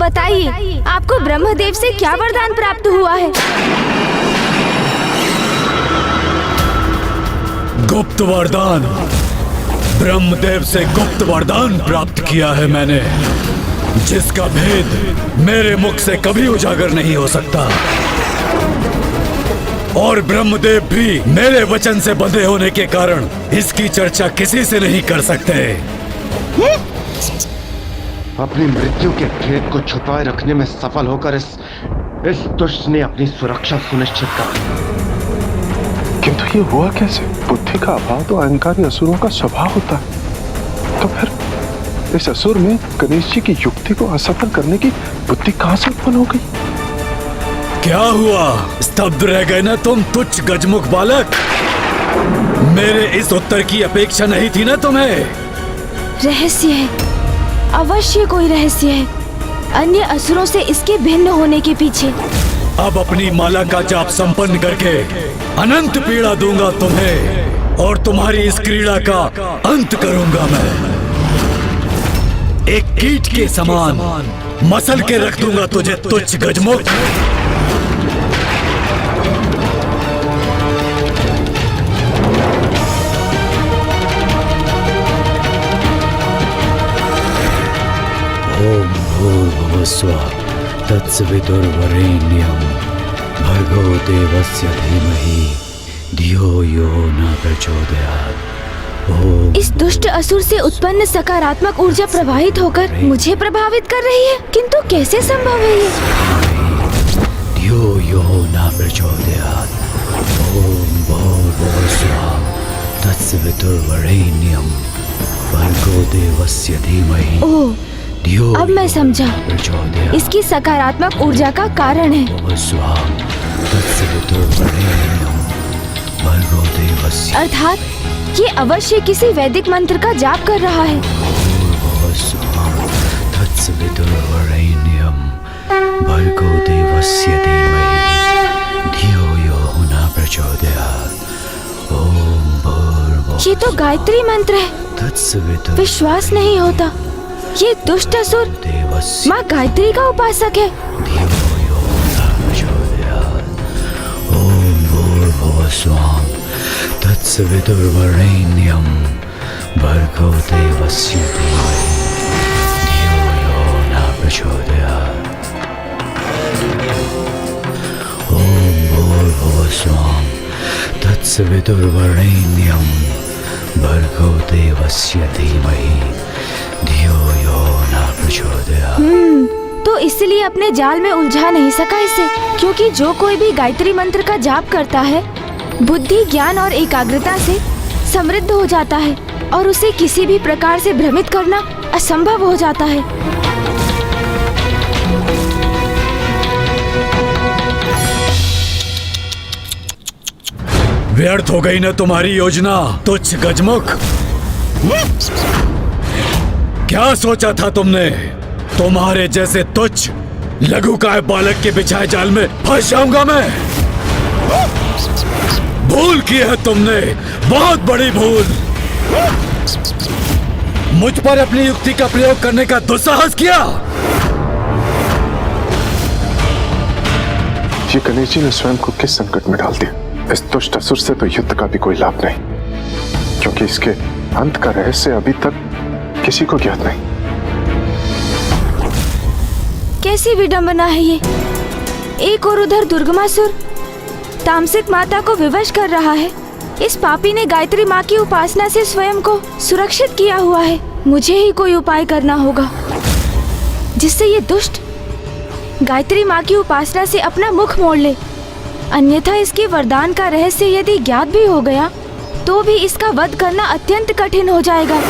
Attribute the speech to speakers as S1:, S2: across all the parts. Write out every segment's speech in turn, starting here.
S1: बताइए, आपको ब्रह्मदेव से क्या वरदान प्राप्त हुआ है?
S2: गुप्त वरदान। ब्रह्मदेव से गुप्त वरदान प्राप्त किया है मैंने, जिसका भेद मेरे मुख से कभी उजागर नहीं हो सकता। और ब्रह्मदेव भी मेरे वचन से बंधे होने के कारण इसकी चर्चा किसी से नहीं कर सकते।
S3: अपनी मृत्यु के भेद को छुपाए रखने में सफल होकर इस दुष्ट ने अपनी सुरक्षा सुनिश्चित कर।
S4: किंतु ये हुआ कैसे? बुद्धि का अभाव तो अहंकारी असुरों का स्वभाव होता है। तो फिर इस असुर में गणेश जी की युक्ति को असफल करने की बुद्धि कहां से उत्पन्न हो गई?
S2: क्या हुआ? स्तब्ध रह गए ना तुम तुच्छ गजमुख बालक? मेरे इस उत्तर की अपेक्षा नहीं थी ना तुम्हें?
S1: रहस्य है, अवश्य कोई रहस्य है, अन्य असुरों से इसके भिन्न होने के पीछे।
S2: अब अपनी माला का जाप संपन्न करके अनंत पीड़ा दूंगा तुम्हें और तुम्हारी इस क्रीड़ा का अंत करूंगा मैं। एक कीट के समान मसल के रख दूंगा तुझे तुच्छ गजमुख।
S5: ओम भूर्भुवः स्वः तत्सवितुर्वरेण्यं भर्गो देवस्य धीमहि धियो यो न प्रचोदयात्। ओम।
S1: इस दुष्ट असुर से उत्पन्न सकारात्मक ऊर्जा प्रवाहित होकर मुझे प्रभावित कर रही है, किंतु कैसे संभव है ये?
S5: धियो यो न प्रचोदयात्। ओम भूर्भुवः स्वः तत्सवितुर्वरेण्यं भर्गो देवस्य धीमहि।
S1: ओह, अब मैं समझा, इसकी सकारात्मक ऊर्जा का कारण है। अर्थात ये अवश्य किसी वैदिक मंत्र का जाप कर रहा है। ये तो गायत्री मंत्र है, विश्वास नहीं होता। ये दुष्ट असुर माँ गायत्री का उपासक है।
S5: ओम भूर्भुवः स्वः तत्सवितुर्वरेण्यं भर्गो देवस्य धीमहि धियो यो न प्रचोदयात्। ओम भूर्भुवः स्वः तत्सवितुर्वरेण्यं भर्गो देवस्य धीमहि धियो यो न प्रचोदयात्।
S1: तो इसलिए अपने जाल में उलझा नहीं सका इसे, क्योंकि जो कोई भी गायत्री मंत्र का जाप करता है बुद्धि, ज्ञान और एकाग्रता से समृद्ध हो जाता है और उसे किसी भी प्रकार से भ्रमित करना असंभव हो जाता है।
S2: व्यर्थ हो गई ना तुम्हारी योजना तुच्छ गजमुख। क्या सोचा था तुमने? तुम्हारे जैसे तुच्छ लघुकाय बालक के बिछाए जाल में फंस जाऊंगा मैं? भूल की है तुमने, बहुत बड़ी भूल। मुझ पर अपनी युक्ति का प्रयोग करने का दुस्साहस किया।
S4: ये गणेश जी ने स्वयं को किस संकट में डाल दिया? इस दुष्ट असुर से तो युद्ध का भी कोई लाभ नहीं, क्योंकि इसके अंत का रहस्य अभी तक किसी को ज्ञात नहीं।
S1: कैसी विडंबना है ये! एक और उधर दुर्गमासुर तामसिक माता को विवश कर रहा है। इस पापी ने गायत्री माँ की उपासना से स्वयं को सुरक्षित किया हुआ है। मुझे ही कोई उपाय करना होगा जिससे ये दुष्ट गायत्री माँ की उपासना से अपना मुख मोड़ ले। अन्यथा इसके वरदान का रहस्य यदि ज्ञात भी हो गया तो भी इसका वध करना अत्यंत कठिन हो जाएगा।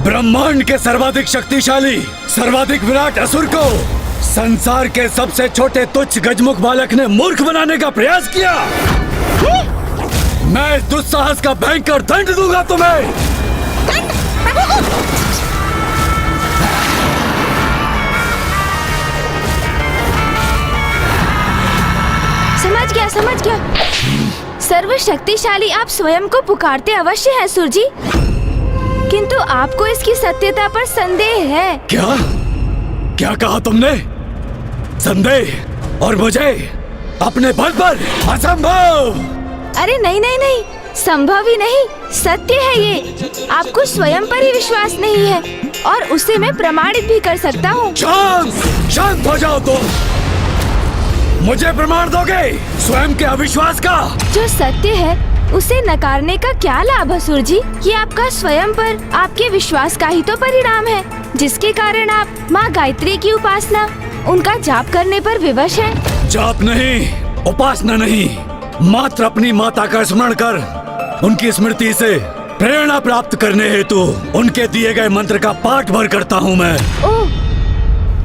S2: ब्रह्मांड के सर्वाधिक शक्तिशाली, सर्वाधिक विराट असुर को संसार के सबसे छोटे तुच्छ गजमुख बालक ने मूर्ख बनाने का प्रयास किया। मैं इस दुस्साहस का भयंकर दंड दूंगा तुम्हें।
S1: समझ गया। सर्वशक्तिशाली आप स्वयं को पुकारते अवश्य हैं सुर जी, किंतु आपको इसकी सत्यता पर संदेह है।
S2: क्या कहा तुमने? संदेह और मुझे अपने बल पर असंभव।
S1: अरे नहीं नहीं नहीं, संभव ही नहीं, सत्य है ये। आपको स्वयं पर ही विश्वास नहीं है और उसे मैं प्रमाणित भी कर सकता हूँ।
S2: शांत हो जाओ तुम। मुझे प्रमाण दोगे स्वयं के अविश्वास का?
S1: जो सत्य है उसे नकारने का क्या लाभ असुर जी? ये आपका स्वयं पर आपके विश्वास का ही तो परिणाम है, जिसके कारण आप माँ गायत्री की उपासना, उनका जाप करने पर विवश हैं।
S2: जाप नहीं, उपासना नहीं, मात्र अपनी माता का स्मरण कर उनकी स्मृति से प्रेरणा प्राप्त करने हेतु उनके दिए गए मंत्र का पाठ भर करता हूँ मैं।
S1: ओह,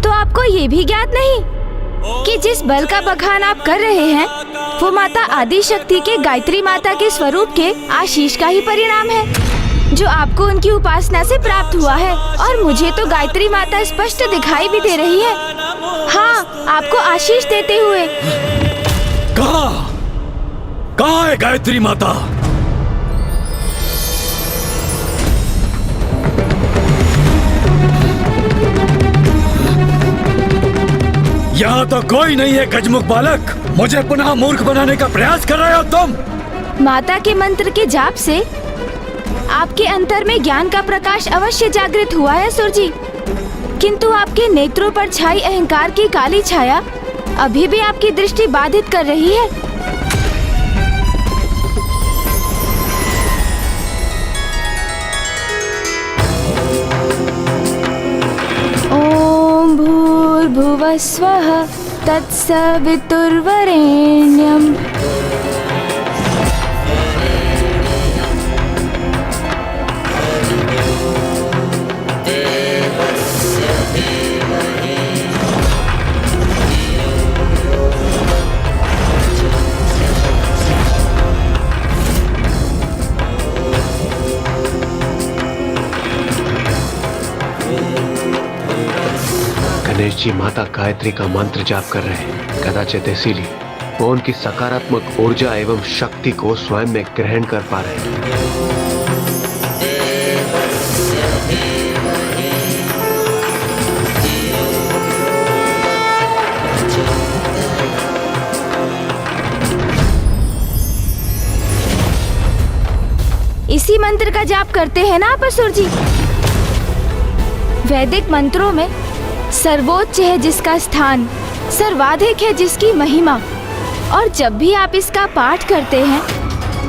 S1: तो आपको ये भी ज्ञात नहीं कि जिस बल का बखान आप कर रहे हैं वो माता आदि शक्ति के गायत्री माता के स्वरूप के आशीष का ही परिणाम है, जो आपको उनकी उपासना से प्राप्त हुआ है। और मुझे तो गायत्री माता स्पष्ट दिखाई भी दे रही है। हाँ, आपको आशीष देते हुए।
S2: कहाँ है गायत्री माता? यहाँ तो कोई नहीं है गजमुख बालक। मुझे पुनः मूर्ख बनाने का प्रयास कर रहे हो तुम।
S1: माता के मंत्र के जाप से आपके अंतर में ज्ञान का प्रकाश अवश्य जागृत हुआ है असुर जी, किंतु आपके नेत्रों पर छाई अहंकार की काली छाया अभी भी आपकी दृष्टि बाधित कर रही है। ओम भूर्भुवः स्वः तत्सवितुर्वरेण्यम्।
S3: गणेश जी माता गायत्री का मंत्र जाप कर रहे हैं, कदाचित इसीलिए वो उनकी सकारात्मक ऊर्जा एवं शक्ति को स्वयं में ग्रहण कर पा रहे हैं।
S1: इसी मंत्र का जाप करते हैं ना आप असुर जी? वैदिक मंत्रों में सर्वोच्च है जिसका स्थान, सर्वाधिक है जिसकी महिमा, और जब भी आप इसका पाठ करते हैं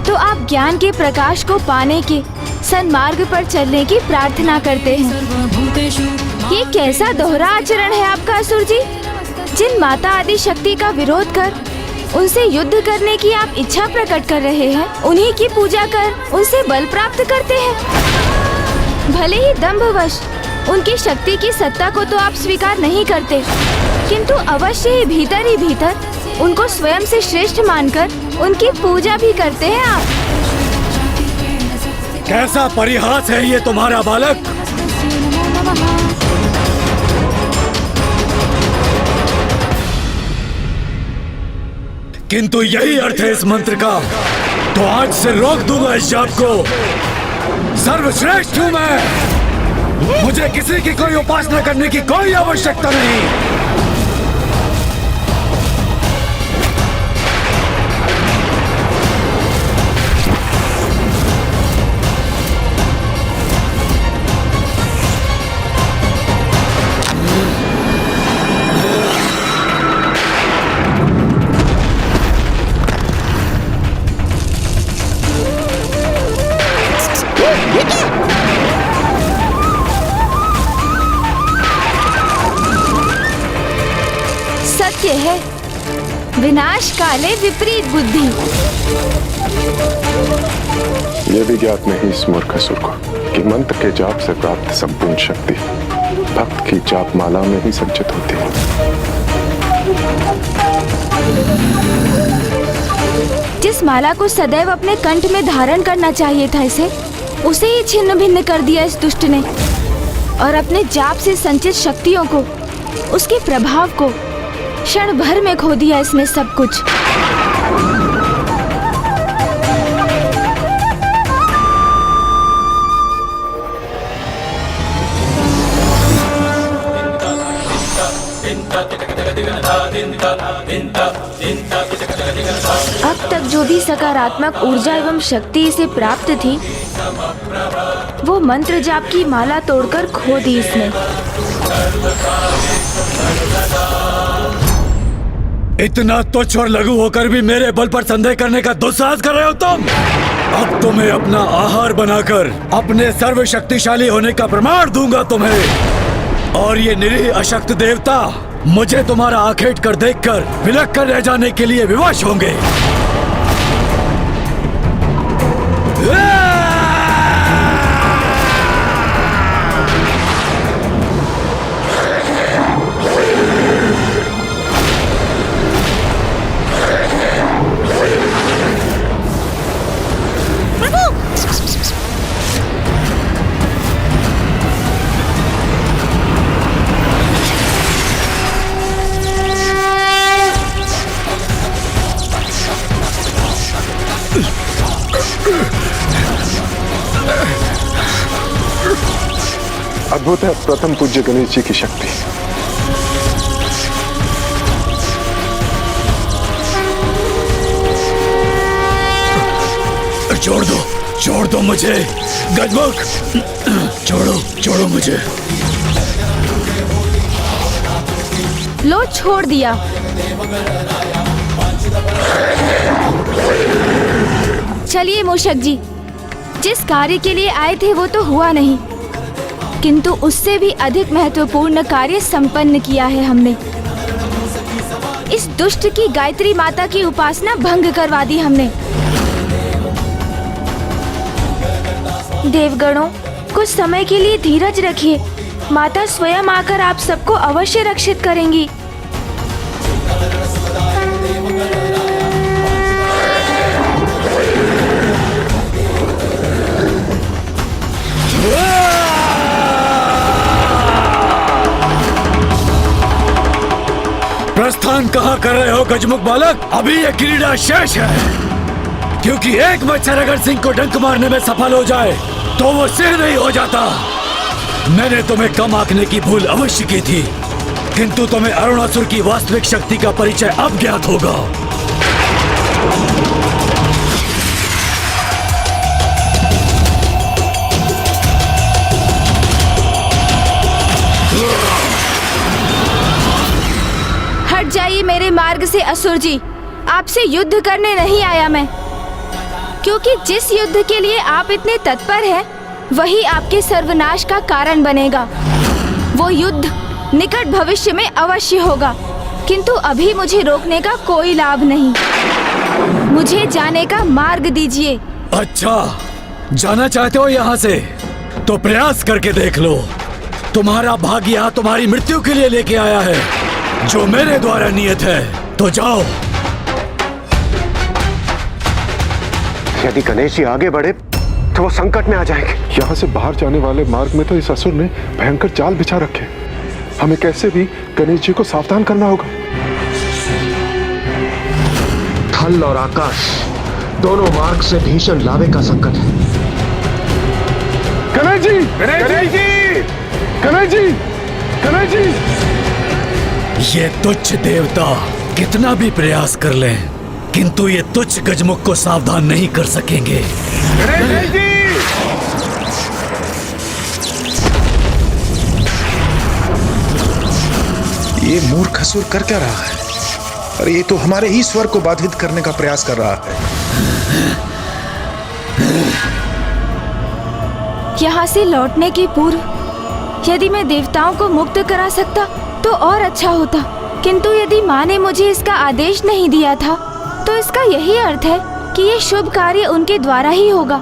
S1: तो आप ज्ञान के प्रकाश को पाने के सन्मार्ग पर चलने की प्रार्थना करते हैं। ये कैसा दोहरा आचरण है आपका असुर जी? जिन माता आदि शक्ति का विरोध कर उनसे युद्ध करने की आप इच्छा प्रकट कर रहे हैं, उन्हीं की पूजा कर उनसे बल प्राप्त करते हैं। भले ही दंभवश उनकी शक्ति की सत्ता को तो आप स्वीकार नहीं करते, किंतु अवश्य ही भीतर उनको स्वयं से श्रेष्ठ मानकर उनकी पूजा भी करते हैं आप।
S2: कैसा परिहास है ये तुम्हारा बालक? किंतु यही अर्थ है इस मंत्र का, तो आज से रोक दूंगा इस जाप को। सर्वश्रेष्ठ हूं मैं, मुझे किसी की कोई उपासना करने की कोई आवश्यकता नहीं।
S1: सत्य है, विनाश काले विपरीत बुद्धि।
S4: यह भी ज्ञात नहीं इस मूर्ख असुर को कि मंत्र के जाप से प्राप्त संपूर्ण शक्ति भक्त की जाप माला में ही संचित होती है।
S1: जिस माला को सदैव अपने कंठ में धारण करना चाहिए था इसे, उसे ही छिन्न भिन्न कर दिया इस दुष्ट ने, और अपने जाप से संचित शक्तियों को, उसके प्रभाव को क्षण भर में खो दिया इसने सब कुछ। अब तक जो भी सकारात्मक ऊर्जा एवं शक्ति इसे प्राप्त थी, वो मंत्र जाप की माला तोड़कर खो दी इसने।
S2: इतना तुच्छ और लघु होकर भी मेरे बल पर संदेह करने का दुस्साहस कर रहे हो तुम? अब तुम्हें अपना आहार बनाकर अपने सर्वशक्तिशाली होने का प्रमाण दूंगा तुम्हें। और ये निरीह अशक्त देवता मुझे तुम्हारा आखेट कर देखकर विलक कर रह जाने के लिए विवश होंगे।
S4: अद्भुत है प्रथम पूज्य गणेश जी की शक्ति।
S2: छोड़ दो मुझे गजमुख, छोड़ो मुझे।
S1: लो छोड़ दिया। चलिए मूषक जी, जिस कार्य के लिए आए थे वो तो हुआ नहीं, किंतु उससे भी अधिक महत्वपूर्ण कार्य संपन्न किया है हमने। इस दुष्ट की गायत्री माता की उपासना भंग करवा दी हमने। देवगणों, कुछ समय के लिए धीरज रखिए। माता स्वयं आकर आप सबको अवश्य रक्षित करेंगी।
S2: प्रस्थान कहाँ कर रहे हो गजमुख बालक? अभी ये क्रीड़ा शेष है, क्योंकि एक मच्छर अगर सिंह को डंक मारने में सफल हो जाए तो वो सिर नहीं हो जाता। मैंने तुम्हें कम आंकने की भूल अवश्य की थी, किंतु तुम्हें अरुणासुर की वास्तविक शक्ति का परिचय अब ज्ञात होगा।
S1: हट जाइए मेरे मार्ग से असुर जी। आपसे युद्ध करने नहीं आया मैं, क्योंकि जिस युद्ध के लिए आप इतने तत्पर हैं, वही आपके सर्वनाश का कारण बनेगा। वो युद्ध निकट भविष्य में अवश्य होगा, किंतु अभी मुझे रोकने का कोई लाभ नहीं। मुझे जाने का मार्ग दीजिए।
S2: अच्छा, जाना चाहते हो यहाँ से? तो प्रयास करके देख लो। तुम्हारा भाग्य यहाँ तुम्हारी मृत्यु के लिए लेके आया है, जो मेरे द्वारा नियत है। तो जाओ।
S3: यदि गणेश जी आगे बढ़े तो वो संकट में आ जाएंगे।
S4: यहाँ से बाहर जाने वाले मार्ग में तो इस असुर ने भयंकर जाल बिछा रखे। हमें कैसे भी गणेश जी को सावधान करना होगा।
S3: थल और आकाश दोनों मार्ग से भीषण लावे का संकट है।
S4: गणेश जी, गणेश जी, गणेश जी, गणेश जी।
S2: ये तुच्छ देवता कितना भी प्रयास कर लें, किंतु ये तुच्छ गजमुख को सावधान नहीं कर सकेंगे।
S4: गणेश जी!
S6: ये मूर्ख असुर कर क्या रहा है? अरे ये तो हमारे ही स्वर को बाधित करने का प्रयास कर रहा है।
S1: यहाँ से लौटने के पूर्व यदि मैं देवताओं को मुक्त करा सकता तो और अच्छा होता, किंतु यदि माँ ने मुझे इसका आदेश नहीं दिया था तो इसका यही अर्थ है कि ये शुभ कार्य उनके द्वारा ही होगा।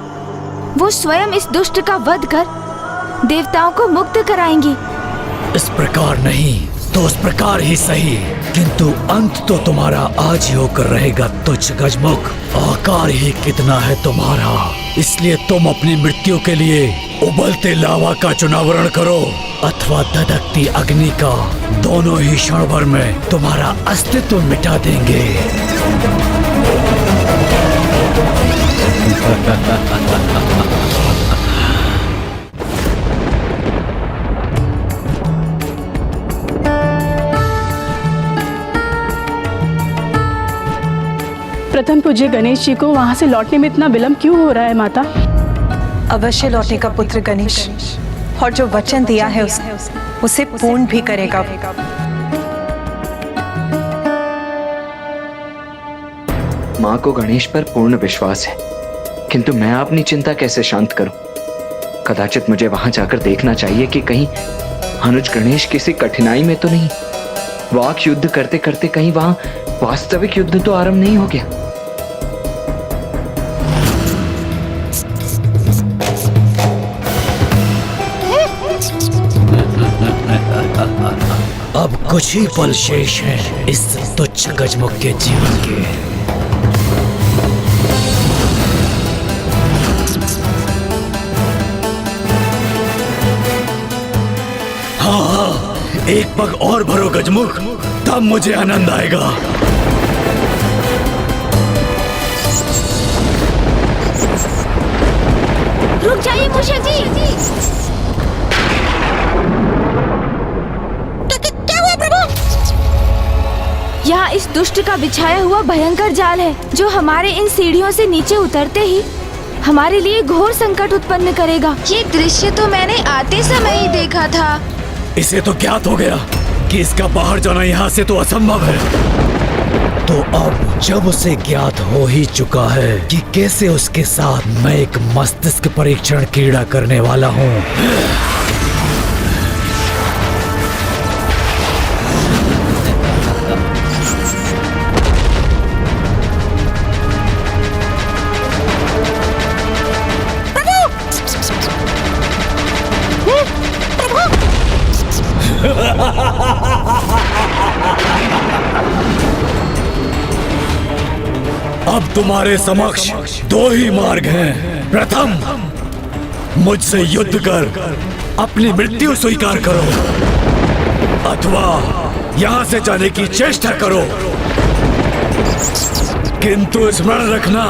S1: वो स्वयं इस दुष्ट का वध कर देवताओं को मुक्त कराएंगी।
S2: इस प्रकार नहीं तो उस प्रकार ही सही, किंतु अंत तो तुम्हारा आज ही होकर रहेगा तुच्छ गजमुख। आकार ही कितना है तुम्हारा, इसलिए तुम अपनी मृत्यु के लिए उबलते लावा का चुनावरण करो अथवा धधकती अग्नि का। दोनों ही क्षण भर में तुम्हारा अस्तित्व मिटा देंगे।
S7: प्रथम पूज्य गणेश जी को वहाँ से लौटने में इतना विलंब क्यों हो रहा है माता?
S8: अवश्य लौटेगा पुत्र गणेश, और जो वचन दिया है उसे पूर्ण भी करेगा।
S9: माँ को गणेश पर पूर्ण विश्वास है, किंतु मैं अपनी चिंता कैसे शांत करूं? कदाचित मुझे वहां जाकर देखना चाहिए कि कहीं अनुज गणेश किसी कठिनाई में तो नहीं। वाक युद्ध करते करते कहीं वहां वास्तविक युद्ध तो आरंभ नहीं हो गया।
S2: अब कुछ ही पल शेष हैं इस तुच्छ गजमुख के जीवन के। हाँ, एक पग और भरो गजमुख, तब मुझे आनंद आएगा।
S1: रुक जाइए मूषक जी। क्या हुआ प्रभु? यहाँ इस दुष्ट का बिछाया हुआ भयंकर जाल है, जो हमारे इन सीढ़ियों से नीचे उतरते ही हमारे लिए घोर संकट उत्पन्न करेगा। ये दृश्य तो मैंने आते समय ही देखा था।
S2: इसे तो ज्ञात हो गया कि इसका बाहर जाना यहाँ से तो असंभव है। तो अब जब उसे ज्ञात हो ही चुका है कि कैसे उसके साथ मैं एक मस्तिष्क परीक्षण क्रीड़ा करने वाला हूँ, अब तुम्हारे समक्ष दो ही मार्ग हैं। प्रथम, मुझसे युद्ध कर अपनी मृत्यु स्वीकार करो, अथवा यहाँ से जाने की चेष्टा करो। किंतु स्मरण रखना,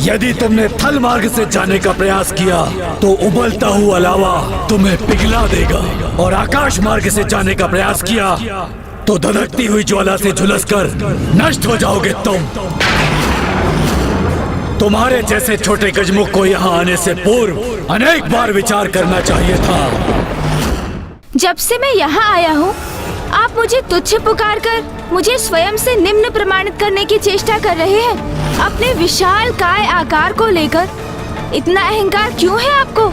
S2: यदि तुमने थल मार्ग से जाने का प्रयास किया तो उबलता हुआ लावा तुम्हें पिघला देगा, और आकाश मार्ग से जाने का प्रयास किया तो धधकती हुई ज्वाला से झुलसकर नष्ट हो जाओगे तुम। तुम्हारे जैसे छोटे गजमुख को यहाँ आने से पूर्व अनेक बार विचार करना चाहिए था।
S1: जब से मैं यहाँ आया हूँ, आप मुझे तुच्छ पुकार कर मुझे स्वयं से निम्न प्रमाणित करने की चेष्टा कर रहे हैं। अपने विशाल काय आकार को लेकर इतना अहंकार क्यों है आपको?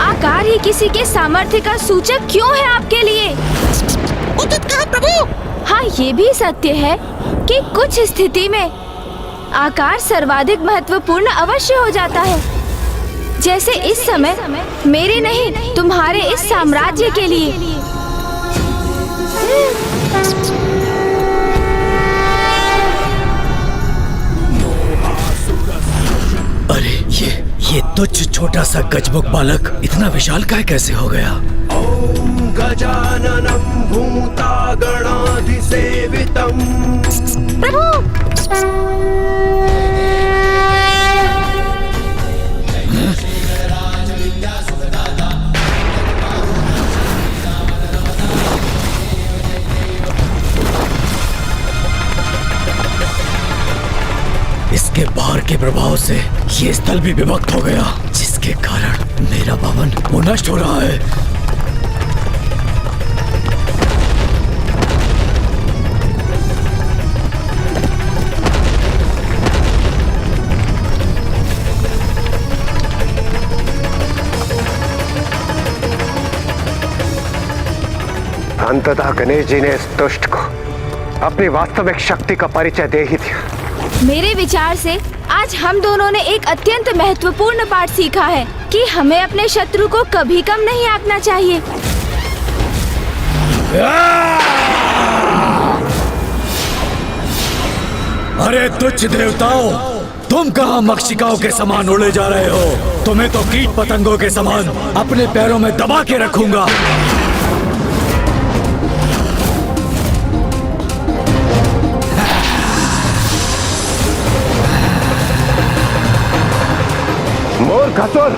S1: आकार ही किसी के सामर्थ्य का सूचक क्यों है आपके लिए? उचित कहा प्रभु। हाँ, ये भी सत्य है कि कुछ स्थिति में आकार सर्वाधिक महत्वपूर्ण अवश्य हो जाता है, जैसे इस समय मेरे नहीं तुम्हारे इस साम्राज्य के लिए।
S2: अरे ये तुच्छ छोटा सा गजमुख बालक इतना विशालकाय कैसे हो गया?
S10: ओम गजाननं भूतागणाधिसेवितं।
S1: प्रभु!
S2: इसके बाहर के प्रभाव से ये स्थल भी विभक्त हो गया, जिसके कारण मेरा भवन वो नष्ट हो रहा है।
S3: अंततः गणेश जी ने इस दुष्ट को अपनी वास्तविक शक्ति का परिचय दे ही दिया।
S1: मेरे विचार से आज हम दोनों ने एक अत्यंत महत्वपूर्ण पाठ सीखा है कि हमें अपने शत्रु को कभी कम नहीं आंकना चाहिए।
S2: अरे तुच्छ देवताओं, तुम कहाँ मक्षिकाओं के समान उड़े जा रहे हो? तुम्हें तो कीट पतंगों के समान अपने पैरों में दबा के रखूंगा।
S3: मूर्खसुर,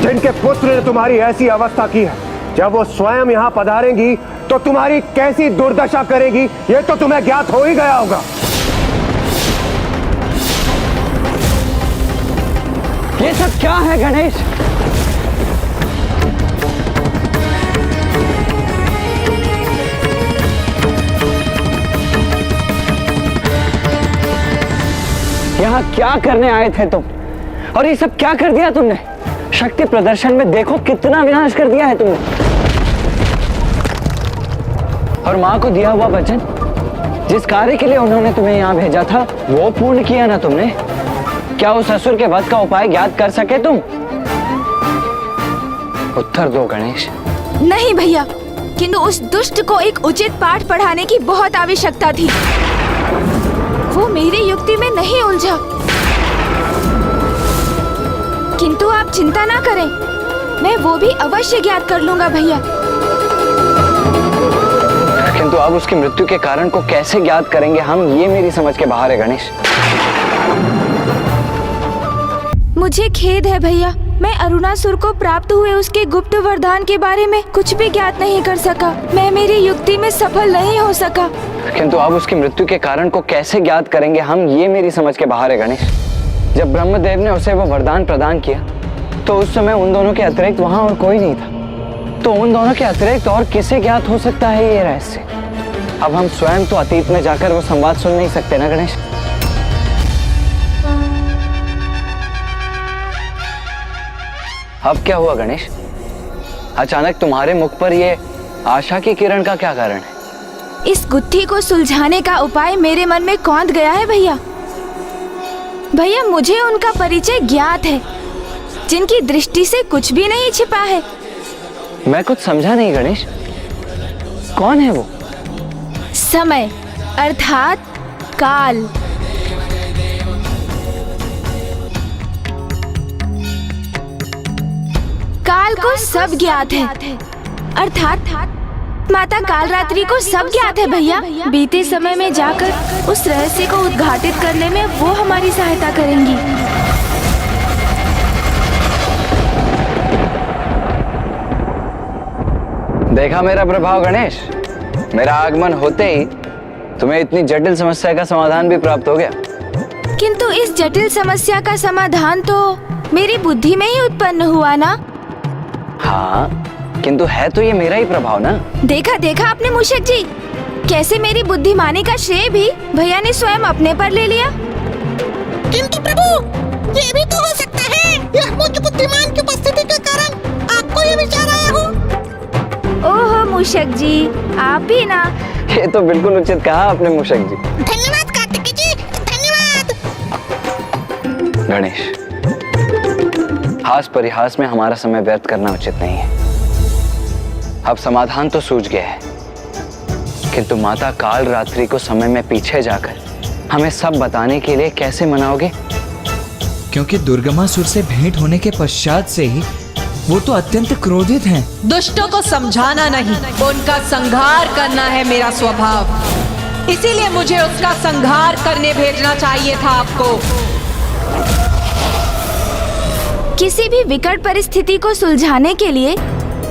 S3: जिनके पुत्र ने तुम्हारी ऐसी अवस्था की है, जब वो स्वयं यहाँ पधारेंगी तो तुम्हारी कैसी दुर्दशा करेगी, ये तो तुम्हें ज्ञात हो ही गया होगा।
S9: ये सब क्या है गणेश? यहाँ क्या करने आए थे तुम? और ये सब क्या कर दिया तुमने? शक्ति प्रदर्शन में देखो कितना विनाश कर दिया है तुमने। और माँ को दिया हुआ वचन, जिस कार्य के लिए उन्होंने तुम्हें यहाँ भेजा था, वो पूर्ण किया ना तुमने? क्या उस असुर के वध का उपाय ज्ञात कर सके तुम? उत्तर दो गणेश।
S1: नहीं भैया, किंतु उस दुष्ट को एक उचित पाठ पढ़ाने की बहुत आवश्यकता थी। वो मेरी युक्ति में नहीं उलझा। किंतु आप चिंता ना करें, मैं वो भी अवश्य ज्ञात कर लूंगा भैया।
S9: किंतु अब उसकी मृत्यु के कारण को कैसे ज्ञात करेंगे हम, ये मेरी समझ के बाहर है गणेश।
S1: मुझे खेद है भैया, मैं अरुणासुर को प्राप्त हुए उसके गुप्त वरदान के बारे में कुछ भी ज्ञात नहीं कर सका। मैं मेरी युक्ति में सफल नहीं हो सका।
S9: किंतु अब उसकी मृत्यु के कारण को कैसे ज्ञात करेंगे हम, ये मेरी समझ के बाहर है गणेश। जब ब्रह्मदेव ने उसे वो वरदान प्रदान किया तो उस समय उन दोनों के अतिरिक्त वहां और कोई नहीं था। तो उन दोनों के अतिरिक्त और किसे ज्ञात हो सकता है ये रहस्य? अब हम स्वयं तो अतीत में जाकर वो संवाद सुन नहीं सकते ना गणेश। अब क्या हुआ गणेश? अचानक तुम्हारे मुख पर ये आशा की किरण का क्या कारण है?
S1: इस गुत्थी को सुलझाने का उपाय मेरे मन में कौंध गया है भैया। भैया, मुझे उनका परिचय ज्ञात है, जिनकी दृष्टि से कुछ भी नहीं छिपा है।
S9: मैं कुछ समझा नहीं गणेश, कौन है वो?
S1: समय अर्थात काल। काल को सब ज्ञात है, अर्थात माता कालरात्रि को सब ज्ञात है भैया। बीते समय में जाकर उस रहस्य को उद्घाटित करने में वो हमारी सहायता करेंगी।
S9: देखा मेरा प्रभाव गणेश? मेरा आगमन होते ही तुम्हें इतनी जटिल समस्या का समाधान भी प्राप्त हो गया।
S1: किंतु इस जटिल समस्या का समाधान तो मेरी बुद्धि में ही उत्पन्न हुआ ना।
S9: हाँ, किंतु है तो ये मेरा ही प्रभाव ना।
S1: देखा देखा आपने मूषक जी, कैसे मेरी बुद्धिमानी का श्रेय भी भैया ने स्वयं अपने पर ले लिया।
S11: किंतु प्रभु, ये भी तो हो सकता है यह मुझ बुद्धिमान की उपस्थिति के कारण आपको ये विचार आया हो।
S1: ओहो मूषक जी, आप भी ना।
S9: ये तो बिल्कुल उचित कहा आपने मूषक जी।
S11: धन्यवाद कार्तिकी जी, धन्यवाद।
S9: गणेश, हास परिहास में हमारा समय व्यर्थ करना उचित नहीं है। अब समाधान तो सूझ गया है, किंतु माता काल रात्रि को समय में पीछे जाकर हमें सब बताने के लिए कैसे मनाओगे?
S12: क्योंकि दुर्गमासुर से भेंट होने के पश्चात से ही वो तो अत्यंत क्रोधित हैं।
S13: दुष्टों को समझाना नहीं, उनका संहार करना है मेरा स्वभाव। इसीलिए मुझे उसका संहार करने भेजना चाहिए था आपको।
S1: किसी भी विकट परिस्थिति को सुलझाने के लिए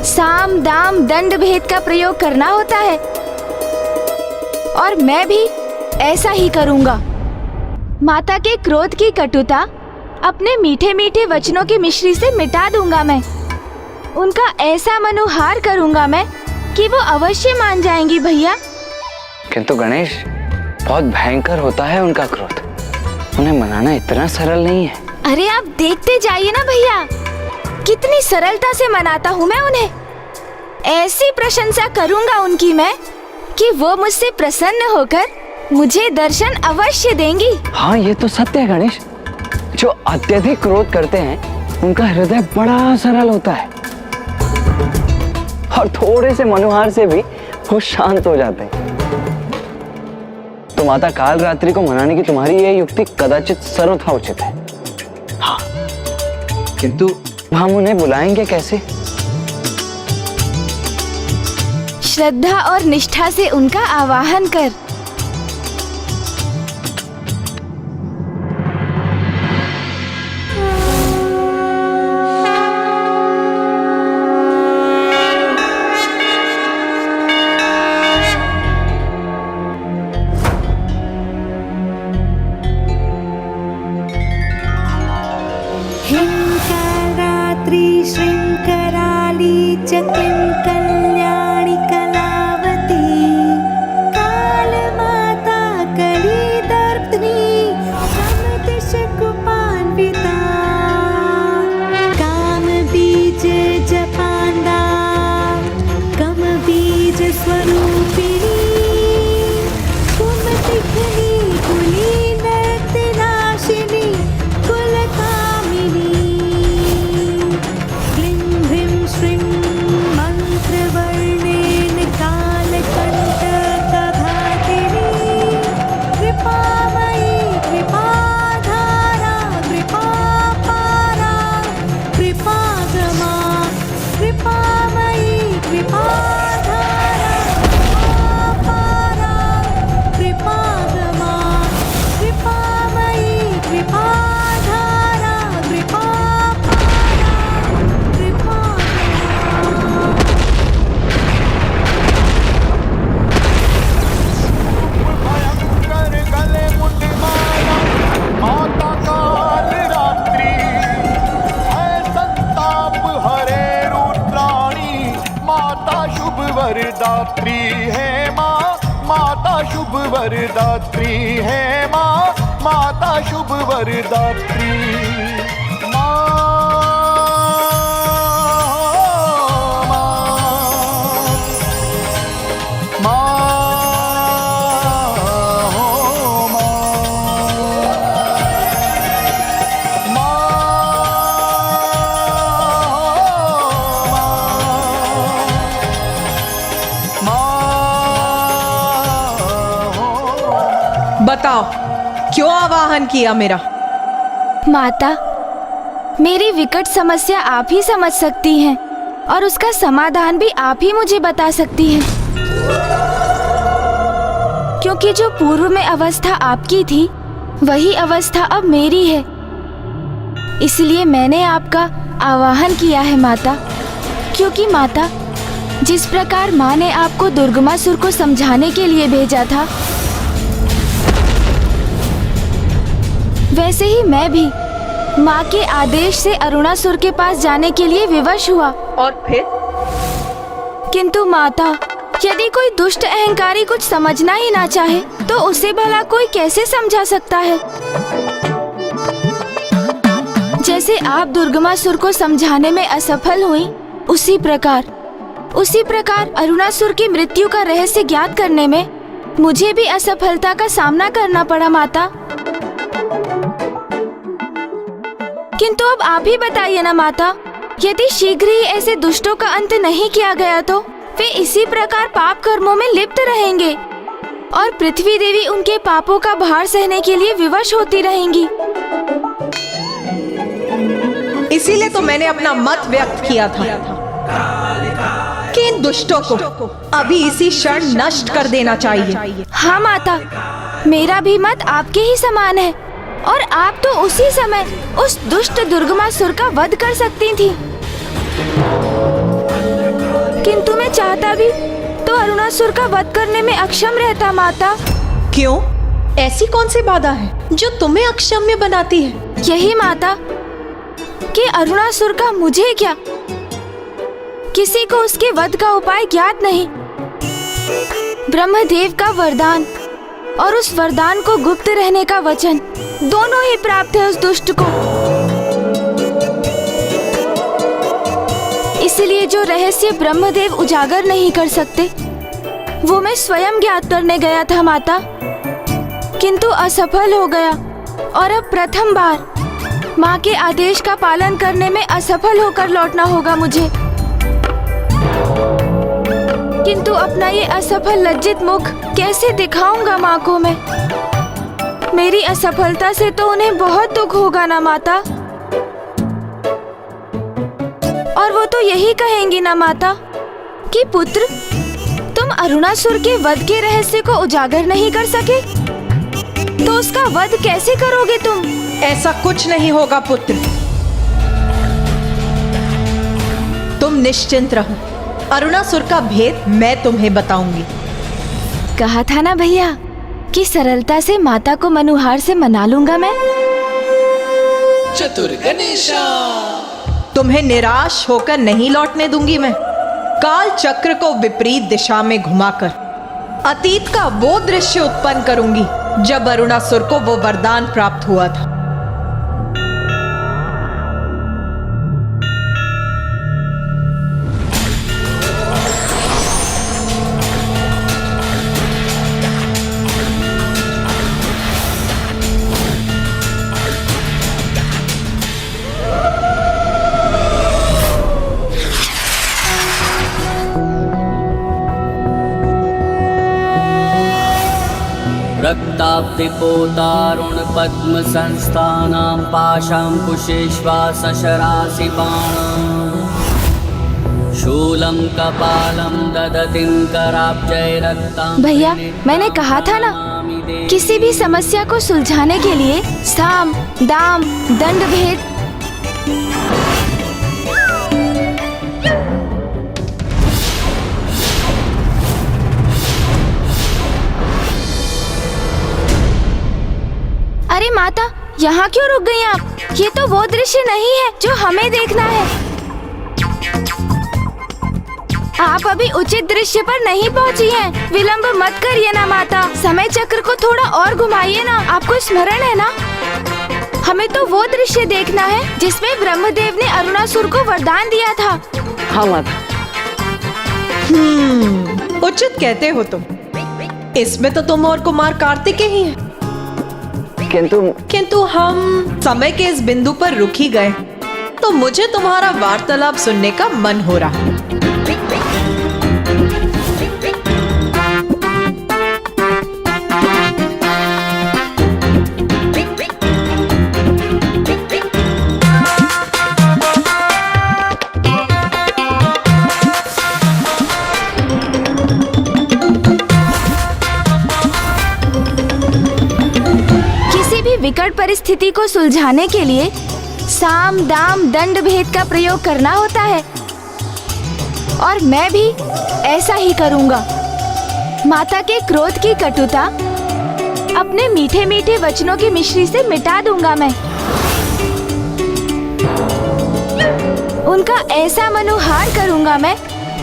S1: साम दाम दंड भेद का प्रयोग करना होता है, और मैं भी ऐसा ही करूंगा। माता के क्रोध की कटुता अपने मीठे मीठे वचनों की मिश्री से मिटा दूंगा मैं। उनका ऐसा मनुहार करूंगा मैं कि वो अवश्य मान जाएंगी भैया।
S9: किंतु गणेश, बहुत भयंकर होता है उनका क्रोध। उन्हें मनाना इतना सरल नहीं है।
S1: अरे आप देखते जाइए ना भैया, कितनी सरलता से मनाता हूँ मैं उन्हें। ऐसी प्रशंसा करूंगा उनकी मैं कि वो मुझसे प्रसन्न होकर मुझे दर्शन अवश्य देंगी।
S9: हाँ, ये तो सत्य है गणेश। जो अत्यधिक क्रोध करते हैं उनका हृदय बड़ा सरल होता है, और थोड़े से मनुहार से भी वो शांत हो जाते हैं। तो माता काल रात्रि को मनाने की तुम्हारी ये युक्ति कदाचित सर्वथा उचित है। हाँ, किंतु हम उन्हें बुलाएंगे कैसे?
S1: श्रद्धा और निष्ठा से उनका आवाहन कर।
S10: शुभ वरदात्री है माँ, माता शुभ वरदात्री।
S13: बताओ क्यों आवाहन किया मेरा?
S1: माता, मेरी विकट समस्या आप ही समझ सकती हैं और उसका समाधान भी आप ही मुझे बता सकती हैं। क्योंकि जो पूर्व में अवस्था आपकी थी वही अवस्था अब मेरी है, इसलिए मैंने आपका आवाहन किया है माता। क्योंकि माता, जिस प्रकार माँ ने आपको दुर्गमासुर को समझाने के लिए भेजा था, वैसे ही मैं भी माँ के आदेश से अरुणासुर के पास जाने के लिए विवश हुआ।
S13: और फिर?
S1: किंतु माता, यदि कोई दुष्ट अहंकारी कुछ समझना ही ना चाहे तो उसे भला कोई कैसे समझा सकता है? जैसे आप दुर्गमासुर को समझाने में असफल हुई, उसी प्रकार अरुणासुर की मृत्यु का रहस्य ज्ञात करने में मुझे भी असफलता का सामना करना पड़ा माता। किंतु अब आप ही बताइए ना माता, यदि शीघ्र ही ऐसे दुष्टों का अंत नहीं किया गया तो वे इसी प्रकार पाप कर्मों में लिप्त रहेंगे और पृथ्वी देवी उनके पापों का भार सहने के लिए विवश होती रहेंगी।
S13: इसीलिए तो मैंने अपना मत व्यक्त किया था कि इन दुष्टों को अभी इसी क्षण नष्ट कर देना चाहिए।
S1: हाँ माता, मेरा भी मत आपके ही समान है और आप तो उसी समय उस दुष्ट दुर्गमासुर का वध कर सकती थी। किंतु मैं चाहता भी तो अरुणासुर का वध करने में अक्षम रहता माता।
S13: क्यों? ऐसी कौन सी बाधा है जो तुम्हें अक्षम्य बनाती है?
S1: यही माता कि अरुणासुर का मुझे क्या, किसी को उसके वध का उपाय ज्ञात नहीं। ब्रह्मदेव का वरदान और उस वरदान को गुप्त रहने का वचन दोनों ही प्राप्त है उस दुष्ट को। इसलिए जो रहस्य ब्रह्मदेव उजागर नहीं कर सकते वो मैं स्वयं ज्ञात करने गया था माता, किंतु असफल हो गया और अब प्रथम बार माँ के आदेश का पालन करने में असफल होकर लौटना होगा मुझे। किंतु अपना ये असफल लज्जित मुख कैसे दिखाऊंगा माँ को मैं? मेरी असफलता से तो उन्हें बहुत दुख होगा ना माता। और वो तो यही कहेंगी ना माता कि पुत्र, तुम अरुणासुर के वध के रहस्य को उजागर नहीं कर सके तो उसका वध कैसे करोगे तुम?
S13: ऐसा कुछ नहीं होगा पुत्र, तुम निश्चिंत रहो। अरुणासुर का भेद मैं तुम्हें बताऊंगी।
S1: कहा था ना भैया कि सरलता से माता को मनुहार से मना लूंगा मैं।
S10: चतुर गणेशा,
S13: तुम्हें निराश होकर नहीं लौटने दूंगी मैं। काल चक्र को विपरीत दिशा में घुमाकर अतीत का वो दृश्य उत्पन्न करूंगी जब अरुणासुर को वो वरदान प्राप्त हुआ था।
S14: रक्ताब्धिपोतारुण पद्म संस्थानां पाशां कुशेश्वासशरासि बाणं शूलं कपालं ददतिं कराब्जै रक्तां।
S1: भैया, मैंने कहा था ना, किसी भी समस्या को सुलझाने के लिए साम, दाम, दंड भेद अरे माता, यहाँ क्यों रुक गई आप? ये तो वो दृश्य नहीं है जो हमें देखना है। आप अभी उचित दृश्य पर नहीं पहुंची हैं। विलंब मत करिए ना माता, समय चक्र को थोड़ा और घुमाइए ना। आपको स्मरण है ना, हमें तो वो दृश्य देखना है जिसमें ब्रह्मदेव ने अरुणासुर को वरदान दिया था।
S9: हाँ माता।
S13: उचित कहते हो तुम। इसमें तो तुम और कुमार कार्तिकेय ही हैं। किंतु हम समय के इस बिंदु पर रुक ही गए, तो मुझे तुम्हारा वार्तालाप सुनने का मन हो रहा है।
S1: विकट परिस्थिति को सुलझाने के लिए साम दाम दंड भेद का प्रयोग करना होता है, और मैं भी ऐसा ही करूंगा। माता के क्रोध की कटुता अपने मीठे मीठे वचनों की मिश्री से मिटा दूंगा मैं। उनका ऐसा मनोहार करूंगा मैं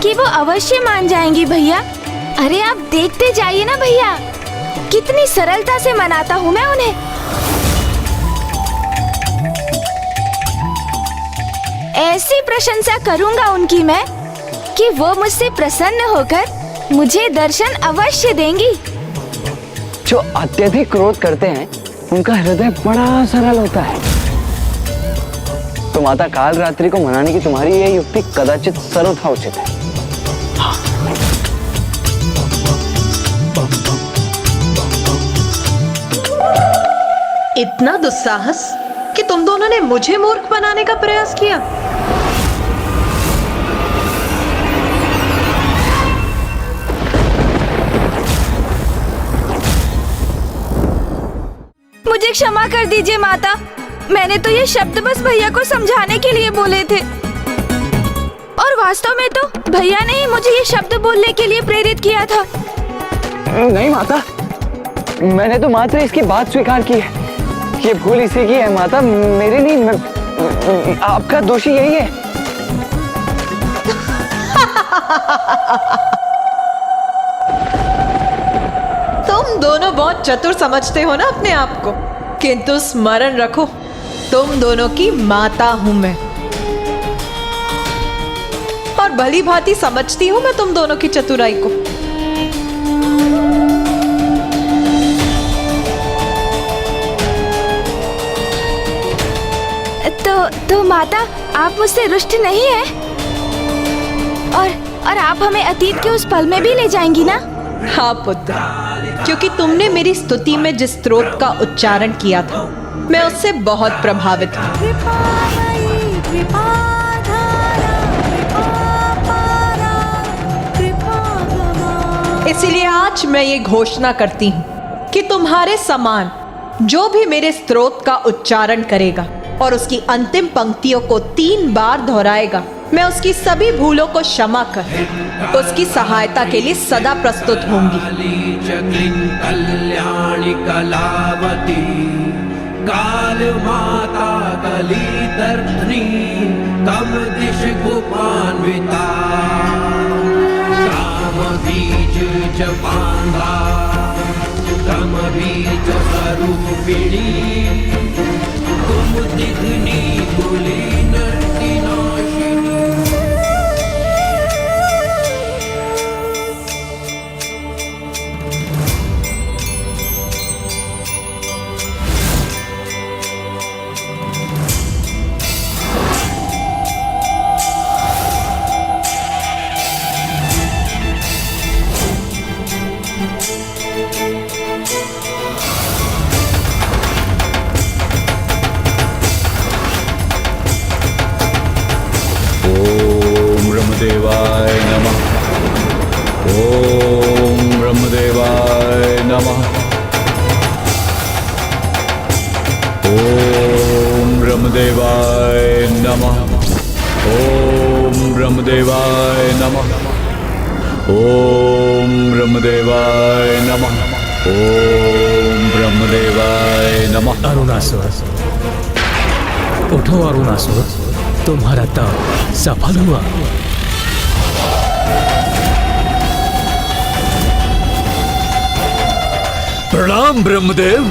S1: कि वो अवश्य मान जाएंगी भैया। अरे आप देखते जाइए ना भैया, कितनी सरलता से मनाता हूँ मैं उन्हें। ऐसी प्रशंसा करूंगा उनकी मैं कि वो मुझसे प्रसन्न होकर मुझे दर्शन अवश्य देंगी।
S9: जो अत्यधिक क्रोध करते हैं उनका हृदय बड़ा सरल होता है। तो माता काल रात्रि को मनाने की तुम्हारी यह युक्ति कदाचित सर्वथा उचित है।
S13: इतना दुस्साहस कि तुम दोनों ने मुझे मूर्ख बनाने का प्रयास किया।
S1: मुझे क्षमा कर दीजिए माता, मैंने तो ये शब्द बस भैया को समझाने के लिए बोले थे, और वास्तव में तो भैया ने ही मुझे ये शब्द बोलने के लिए प्रेरित किया था।
S9: नहीं माता, मैंने तो मात्र इसकी बात स्वीकार की है। ये भूल इसी की है माता, मेरे नहीं। आपका दोषी यही है।
S13: तुम दोनों बहुत चतुर समझते हो ना अपने आप को, किंतु स्मरण रखो, तुम दोनों की माता हूं मैं, और भली भांति समझती हूं मैं तुम दोनों की चतुराई को।
S1: तो माता, आप मुझसे रुष्ट नहीं है, और आप हमें अतीत के उस पल में भी ले जाएंगी ना?
S13: हाँ पुत्र, क्योंकि तुमने मेरी स्तुति में जिस स्तोत्र का उच्चारण किया था, मैं उससे बहुत प्रभावित हूँ। इसीलिए आज मैं ये घोषणा करती हूँ कि तुम्हारे समान जो भी मेरे स्तोत्र का उच्चारण करेगा और उसकी अंतिम पंक्तियों को 3 बार दोहराएगा, मैं उसकी सभी भूलों को क्षमा कर उसकी सहायता के लिए सदा प्रस्तुत होंगी।
S10: कल्याणी कलावती काल माता कली दर्शनी तम दिश गोपान्विता काम बीज जपांगा तम बीज स्वरूपिणी तुम दिग्नी कुली नर्ति नाशिनी।
S5: ब्रह्मदेवाय नमः। ओम ब्रह्मदेवाय नमः। ओम ब्रह्मदेवाय नमः। ओम ब्रह्मदेवाय नमः। ओम ब्रह्मदेवाय नमः। ओम ब्रह्मदेवाय नमः।
S2: अरुणासुर, उठो अरुणासुर, तुम्हारा तप सफल हुआ। प्रणाम ब्रह्मदेव।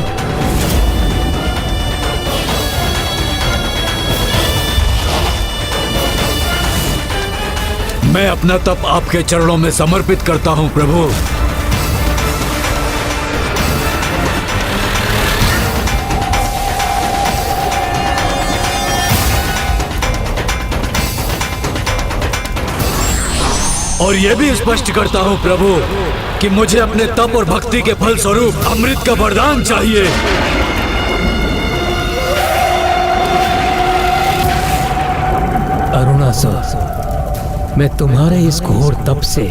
S2: मैं अपना तप आपके चरणों में समर्पित करता हूं प्रभु। और यह भी स्पष्ट करता हूं प्रभु कि मुझे अपने तप और भक्ति के फल स्वरूप अमृत का वरदान चाहिए।
S15: अरुणासुर, मैं तुम्हारे इस घोर तप से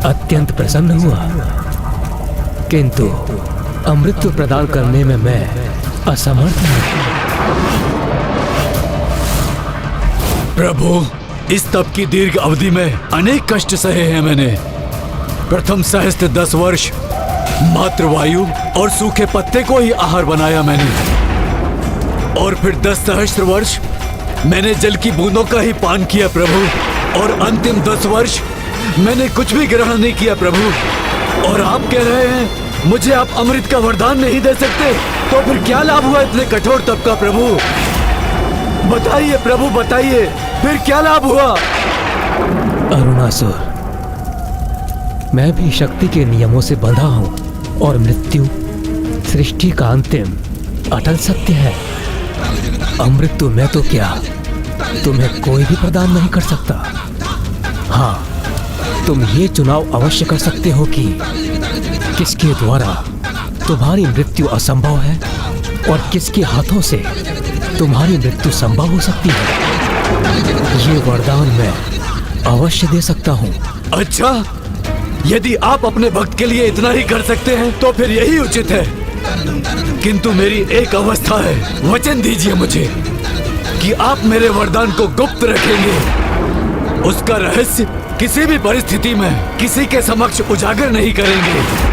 S15: अत्यंत प्रसन्न हुआ, किंतु अमृत प्रदान करने में मैं असमर्थ हूं।
S2: प्रभु, इस तप की दीर्घ अवधि में अनेक कष्ट सहे हैं मैंने। प्रथम सहस्त्र 10 वर्ष मातृवायु और सूखे पत्ते को ही आहार बनाया मैंने, और फिर 10 सहस्त्र वर्ष मैंने जल की बूंदों का ही पान किया प्रभु, और अंतिम 10 वर्ष मैंने कुछ भी ग्रहण नहीं किया प्रभु। और आप कह रहे हैं मुझे आप अमृत का वरदान नहीं दे सकते, तो फिर क्या लाभ हुआ इतने कठोर तप का प्रभु? बताइए प्रभु, बताइए, फिर क्या लाभ हुआ?
S15: अरुणासुर, मैं भी शक्ति के नियमों से बंधा हूं, और मृत्यु सृष्टि का अंतिम अटल सत्य है। अमृत तो मैं तो क्या, तुम्हें कोई भी प्रदान नहीं कर सकता। हाँ, तुम ये चुनाव अवश्य कर सकते हो कि किसके द्वारा तुम्हारी मृत्यु असंभव है और किसके हाथों से तुम्हारी मृत्यु संभव हो सकती है। ये वरदान मैं अवश्य दे सकता हूँ।
S2: अच्छा, यदि आप अपने भक्त के लिए इतना ही कर सकते हैं तो फिर यही उचित है, किंतु मेरी एक अवस्था है। वचन दीजिए मुझे कि आप मेरे वरदान को गुप्त रखेंगे, उसका रहस्य किसी भी परिस्थिति में किसी के समक्ष उजागर नहीं करेंगे।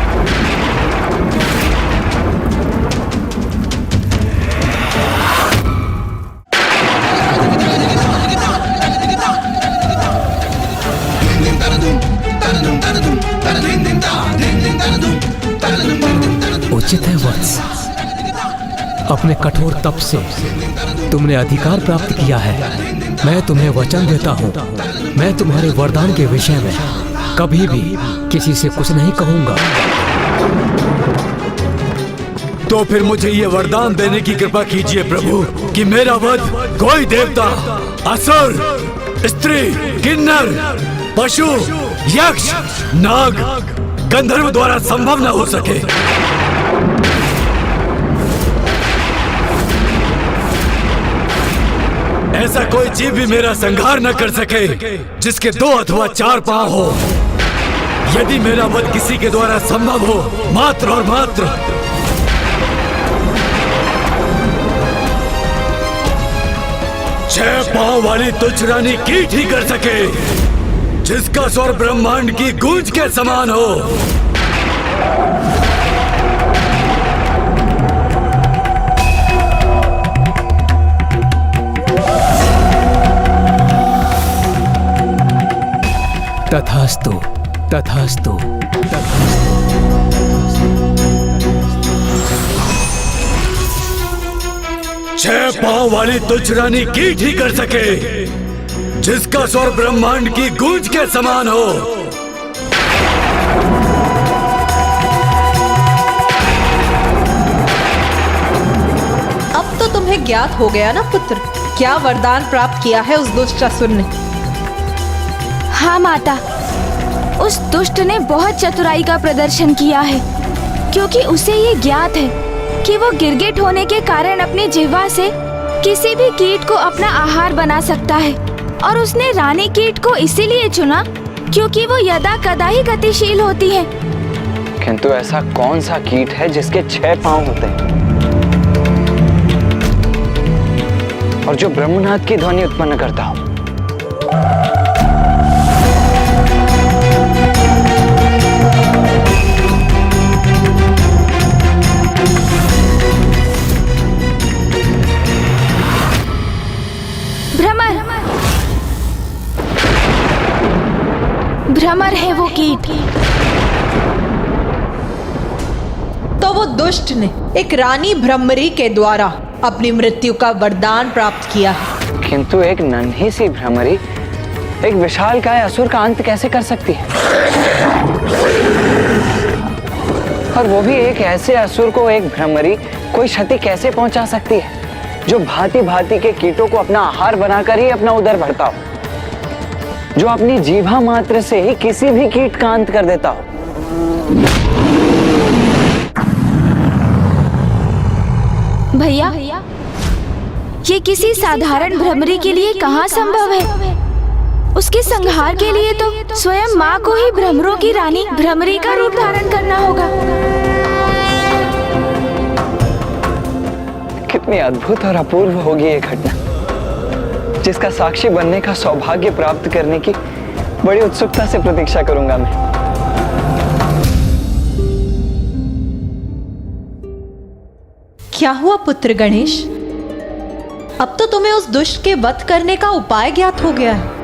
S15: उचित है वत्स, अपने कठोर तप से तुमने अधिकार प्राप्त किया है। मैं तुम्हें वचन देता हूँ, मैं तुम्हारे वरदान के विषय में कभी भी किसी से कुछ नहीं कहूंगा।
S2: तो फिर मुझे ये वरदान देने की कृपा कीजिए प्रभु कि मेरा वध कोई देवता, असुर, स्त्री, किन्नर, पशु, यक्ष, नाग, गंधर्व द्वारा संभव न हो सके। ऐसा कोई जीव भी मेरा संहार न कर सके जिसके 2 अथवा 4 पांव हो। यदि मेरा वध किसी के द्वारा संभव हो, मात्र और मात्र 6 पांव वाली तुच्छ रानी कीट ही कर सके, जिसका स्वर ब्रह्मांड की गूंज के समान हो।
S15: तथास्तु, तथास्तु,
S2: छह पांव वाली तुच्छ रानी कीट ही कर सके, जिसका स्वर ब्रह्मांड की गूंज के समान हो।
S13: अब तो तुम्हें ज्ञात हो गया ना पुत्र, क्या वरदान प्राप्त किया है उस दुष्ट असुर ने?
S1: हाँ माता, उस दुष्ट ने बहुत चतुराई का प्रदर्शन किया है, क्योंकि उसे ये ज्ञात है कि वो गिरगिट होने के कारण अपनी जिह्वा से किसी भी कीट को अपना आहार बना सकता है, और उसने रानी कीट को इसीलिए चुना क्योंकि वो यदा कदा ही गतिशील होती है।
S9: किंतु ऐसा कौन सा कीट है जिसके 6 पांव होते हैं और जो ब्रह्मनाद की ध्वनि उत्पन्न करता हो?
S1: भ्रमर है वो कीट।
S13: तो वो दुष्ट ने एक रानी भ्रमरी के द्वारा अपनी मृत्यु का वरदान प्राप्त किया है।
S9: किंतु एक नन्ही सी भ्रमरी एक विशालकाय असुर का अंत कैसे कर सकती है? और वो भी एक ऐसे असुर को एक भ्रमरी कोई क्षति कैसे पहुंचा सकती है जो भांति भांति के कीटों को अपना आहार बनाकर ही अपना उदर भरता हो, जो अपनी जीभा मात्र से ही किसी भी कीट का अंत कर देता हो।
S1: भैया, ये किसी साधारण भ्रमरी के लिए कहाँ संभव है? उसके संहार के लिए तो स्वयं माँ को ही भ्रमरों की रानी भ्रमरी का रूप धारण करना होगा।
S9: कितनी अद्भुत और अपूर्व होगी ये घटना, जिसका साक्षी बनने का सौभाग्य प्राप्त करने की बड़ी उत्सुकता से प्रतीक्षा करूंगा मैं।
S13: क्या हुआ पुत्र गणेश? अब तो तुम्हें उस दुष्ट के वध करने का उपाय ज्ञात हो गया है।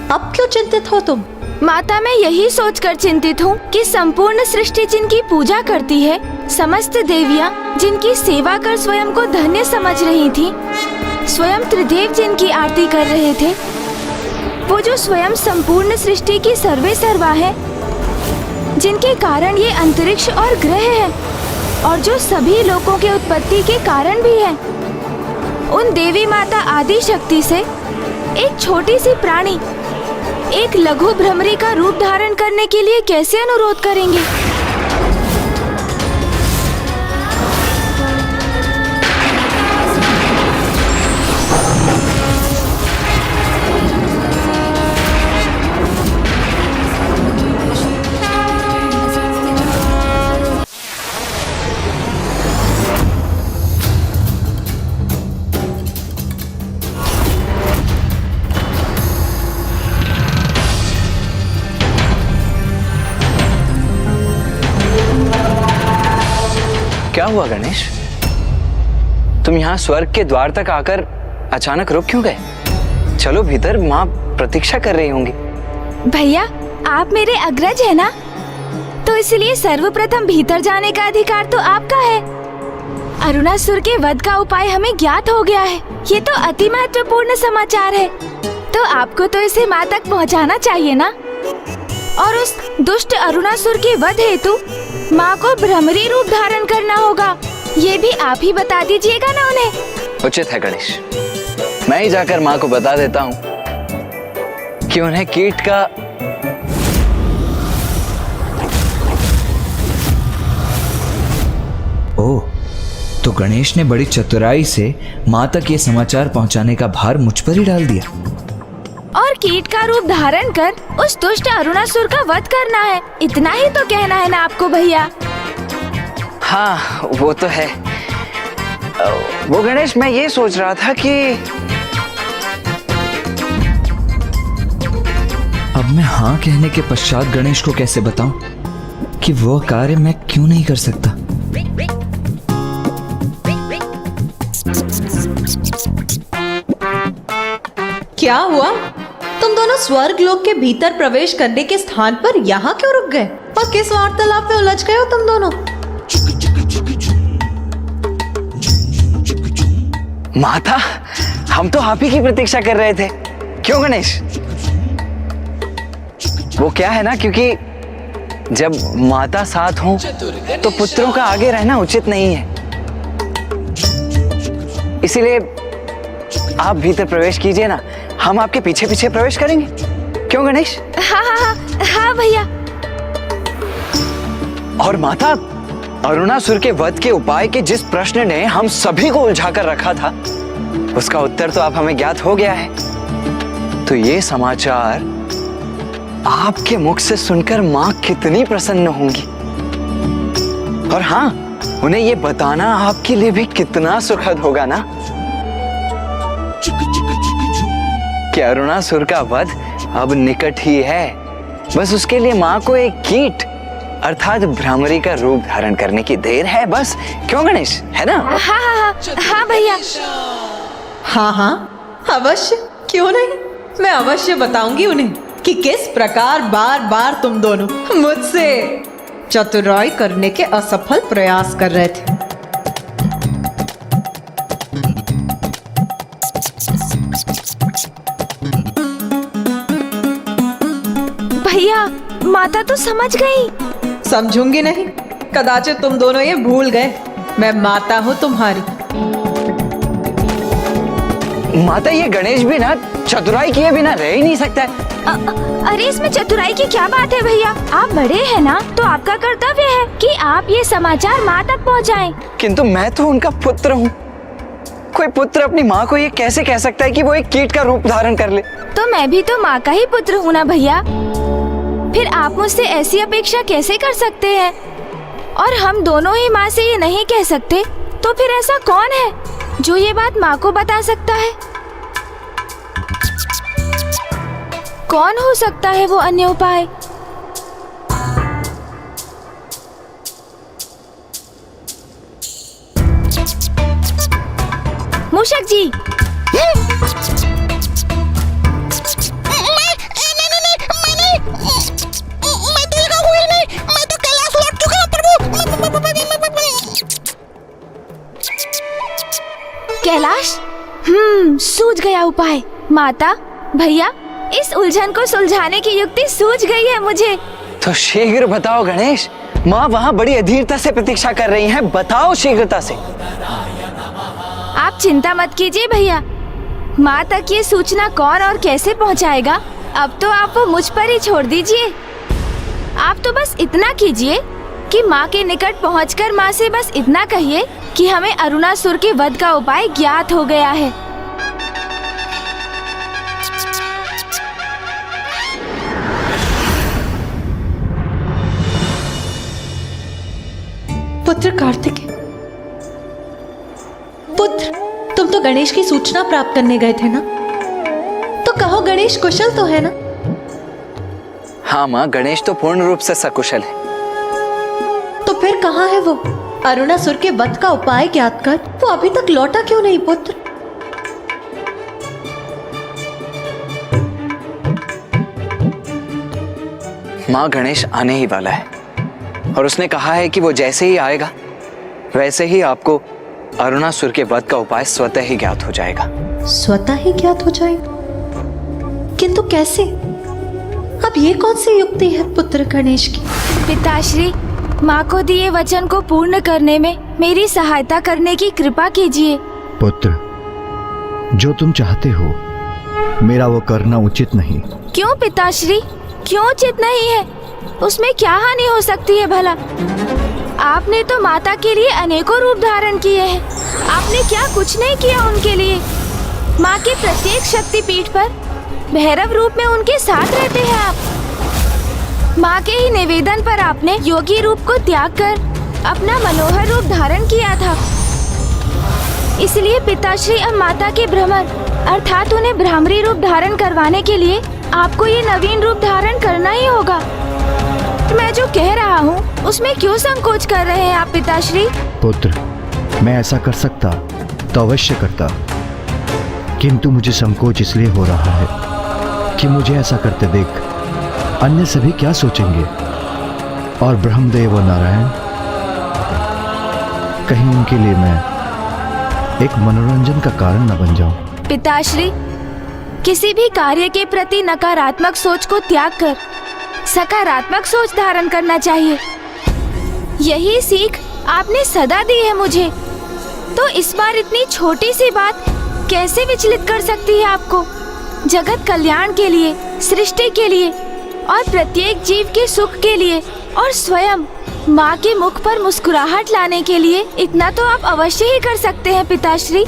S13: अब क्यों चिंतित हो तुम?
S1: माता, मैं यही सोचकर चिंतित हूँ कि संपूर्ण सृष्टि जिनकी पूजा करती है, समस्त देवियाँ जिनकी सेवा कर स्वयं को धन्य समझ रही थी, स्वयं त्रिदेव जिनकी आरती कर रहे थे, वो जो स्वयं संपूर्ण सृष्टि की सर्वे सर्वा है, जिनके कारण ये अंतरिक्ष और ग्रह है, और जो सभी लोगों के उत्पत्ति के कारण भी है, उन देवी माता आदि शक्ति से एक छोटी सी प्राणी एक लघु भ्रमरी का रूप धारण करने के लिए कैसे अनुरोध करेंगे?
S9: क्या हुआ गणेश? तुम यहाँ स्वर्ग के द्वार तक आकर अचानक रुक क्यों गए? चलो भीतर, माँ प्रतीक्षा कर रही होंगी।
S1: भैया, आप मेरे अग्रज है ना, तो इसलिए सर्वप्रथम भीतर जाने का अधिकार तो आपका है। अरुणासुर के वध का उपाय हमें ज्ञात हो गया है। ये तो अति महत्वपूर्ण समाचार है, तो आपको तो इसे माँ तक पहुँचाना चाहिए ना। और उस दुष्ट अरुणासुर के वध हेतु माँ को भ्रमरी रूप धारण करना होगा, ये भी आप ही बता दीजिएगा ना उन्हें।
S9: उचित है गणेश, मैं ही जाकर माँ को बता देता हूँ कि उन्हें कीट का
S12: ओह, तो गणेश ने बड़ी चतुराई से माँ तक ये समाचार पहुँचाने का भार मुझ पर ही डाल दिया।
S1: और कीट का रूप धारण कर उस दुष्ट अरुणासुर का वध करना है, इतना ही तो कहना है ना आपको भैया।
S9: हाँ, वो तो है। वो गणेश, मैं ये सोच रहा था कि
S12: अब मैं हाँ कहने के पश्चात गणेश को कैसे बताऊं कि वो कार्य मैं क्यों नहीं कर सकता।
S13: क्या हुआ? तुम दोनों स्वर्ग लोक के भीतर प्रवेश करने के स्थान पर यहाँ क्यों रुक गए? और किस वार्तालाप में उलझ गए हो तुम दोनों?
S9: माता, हम तो आप ही की प्रतीक्षा कर रहे थे। क्यों गणेश? वो क्या है ना, क्योंकि जब माता साथ हो तो पुत्रों का आगे रहना उचित नहीं है, इसीलिए आप भीतर प्रवेश कीजिए ना, हम आपके पीछे पीछे प्रवेश करेंगे। क्यों गणेश?
S1: हाँ हाँ हाँ हाँ भैया।
S9: और माता, अरुणासुर के वध के उपाय के जिस प्रश्न ने हम सभी को उलझा कर रखा था, उसका उत्तर तो आप हमें ज्ञात हो गया है। तो ये समाचार आपके मुख से सुनकर माँ कितनी प्रसन्न होंगी, और हाँ, उन्हें ये बताना आपके लिए भी कितना सुखद होगा ना कि अरुणासुर का वध अब निकट ही है। बस उसके लिए माँ को एक कीट अर्थात भ्रामरी का रूप धारण करने की देर है बस। क्यों गणेश, है ना?
S1: हाँ हाँ हाँ हाँ भैया।
S13: हाँ हाँ अवश्य, क्यों नहीं। मैं अवश्य बताऊंगी उन्हें कि किस प्रकार बार बार तुम दोनों मुझसे चतुराई करने के असफल प्रयास कर रहे थे।
S1: भैया, माता तो समझ गई।
S13: समझूंगी नहीं, कदाचित तुम दोनों ये भूल गए मैं माता हूँ तुम्हारी।
S12: माता, ये गणेश भी ना चतुराई किए बिना रह ही नहीं सकता है।
S1: अरे इसमें चतुराई की क्या बात है भैया? आप बड़े हैं ना, तो आपका कर्तव्य है कि आप ये समाचार माँ तक पहुँचाएं।
S12: किंतु मैं तो उनका पुत्र हूँ। कोई पुत्र अपनी माँ को ये कैसे कह सकता है कि वो एक कीट का रूप धारण कर ले?
S1: तो मैं भी तो माँ का ही पुत्र हूँ ना भैया, फिर आप मुझसे ऐसी अपेक्षा कैसे कर सकते हैं? और हम दोनों ही माँ से ये नहीं कह सकते, तो फिर ऐसा कौन है जो ये बात माँ को बता सकता है? कौन हो सकता है वो अन्य उपाय? मूषक जी। कैलाश, सूझ गया उपाय। माता, भैया, इस उलझन को सुलझाने की युक्ति सूझ गई है मुझे।
S12: तो शीघ्र बताओ गणेश, माँ वहाँ बड़ी अधीरता से प्रतीक्षा कर रही हैं, बताओ शीघ्रता से।
S1: आप चिंता मत कीजिए भैया, माँ तक ये सूचना कौन और कैसे पहुँचाएगा, अब तो आप वो मुझ पर ही छोड़ दीजिए। आप तो बस इतना कीजिए कि माँ के निकट पहुँचकर माँ से बस इतना कहिए कि हमें अरुणासुर के वध का उपाय ज्ञात हो गया है।
S13: पुत्र कार्तिकेय, पुत्र, तुम तो गणेश की सूचना प्राप्त करने गए थे ना? तो कहो गणेश कुशल तो है ना?
S12: हाँ माँ, गणेश तो पूर्ण रूप से सकुशल है।
S13: तो फिर कहाँ है वो? अरुणासुर के वध का उपाय ज्ञात कर वो अभी तक लौटा क्यों नहीं पुत्र?
S12: माँ, गणेश आने ही वाला है और उसने कहा है कि वो जैसे ही आएगा वैसे ही आपको अरुणासुर के वध का उपाय स्वतः ही ज्ञात हो जाएगा।
S13: स्वतः ही ज्ञात हो जाएगा? किंतु कैसे? अब ये कौन सी युक्ति है पुत्र गणेश की?
S1: पिताश्री, माँ को दिए वचन को पूर्ण करने में मेरी सहायता करने की कृपा कीजिए।
S16: पुत्र, जो तुम चाहते हो मेरा वो करना उचित नहीं।
S1: क्यों पिताश्री, क्यों उचित नहीं है? उसमें क्या हानि हो सकती है भला? आपने तो माता के लिए अनेकों रूप धारण किए हैं, आपने क्या कुछ नहीं किया उनके लिए? माँ के प्रत्येक शक्तिपीठ पर भैरव रूप में उनके साथ रहते हैं आप। माँ के ही निवेदन पर आपने योगी रूप को त्याग कर अपना मनोहर रूप धारण किया था। इसलिए पिताश्री अब माता के भ्रमर अर्थात उन्हें भ्रामरी रूप धारण करवाने के लिए आपको ये नवीन रूप धारण करना ही होगा। मैं जो कह रहा हूँ उसमें क्यों संकोच कर रहे हैं आप पिताश्री?
S16: पुत्र, मैं ऐसा कर सकता तो अवश्य करता, किंतु मुझे संकोच इसलिए हो रहा है कि मुझे ऐसा करते देख अन्य सभी क्या सोचेंगे, और ब्रह्मदेव और नारायण, कहीं उनके लिए मैं एक मनोरंजन का कारण न बन जाऊं।
S1: पिताश्री, किसी भी कार्य के प्रति नकारात्मक सोच को त्याग कर सकारात्मक सोच धारण करना चाहिए। यही सीख आपने सदा दी है मुझे, तो इस बार इतनी छोटी सी बात कैसे विचलित कर सकती है आपको? जगत कल्याण के लिए, सृष्टि के लिए और प्रत्येक जीव के सुख के लिए और स्वयं माँ के मुख पर मुस्कुराहट लाने के लिए इतना तो आप अवश्य ही कर सकते हैं पिताश्री।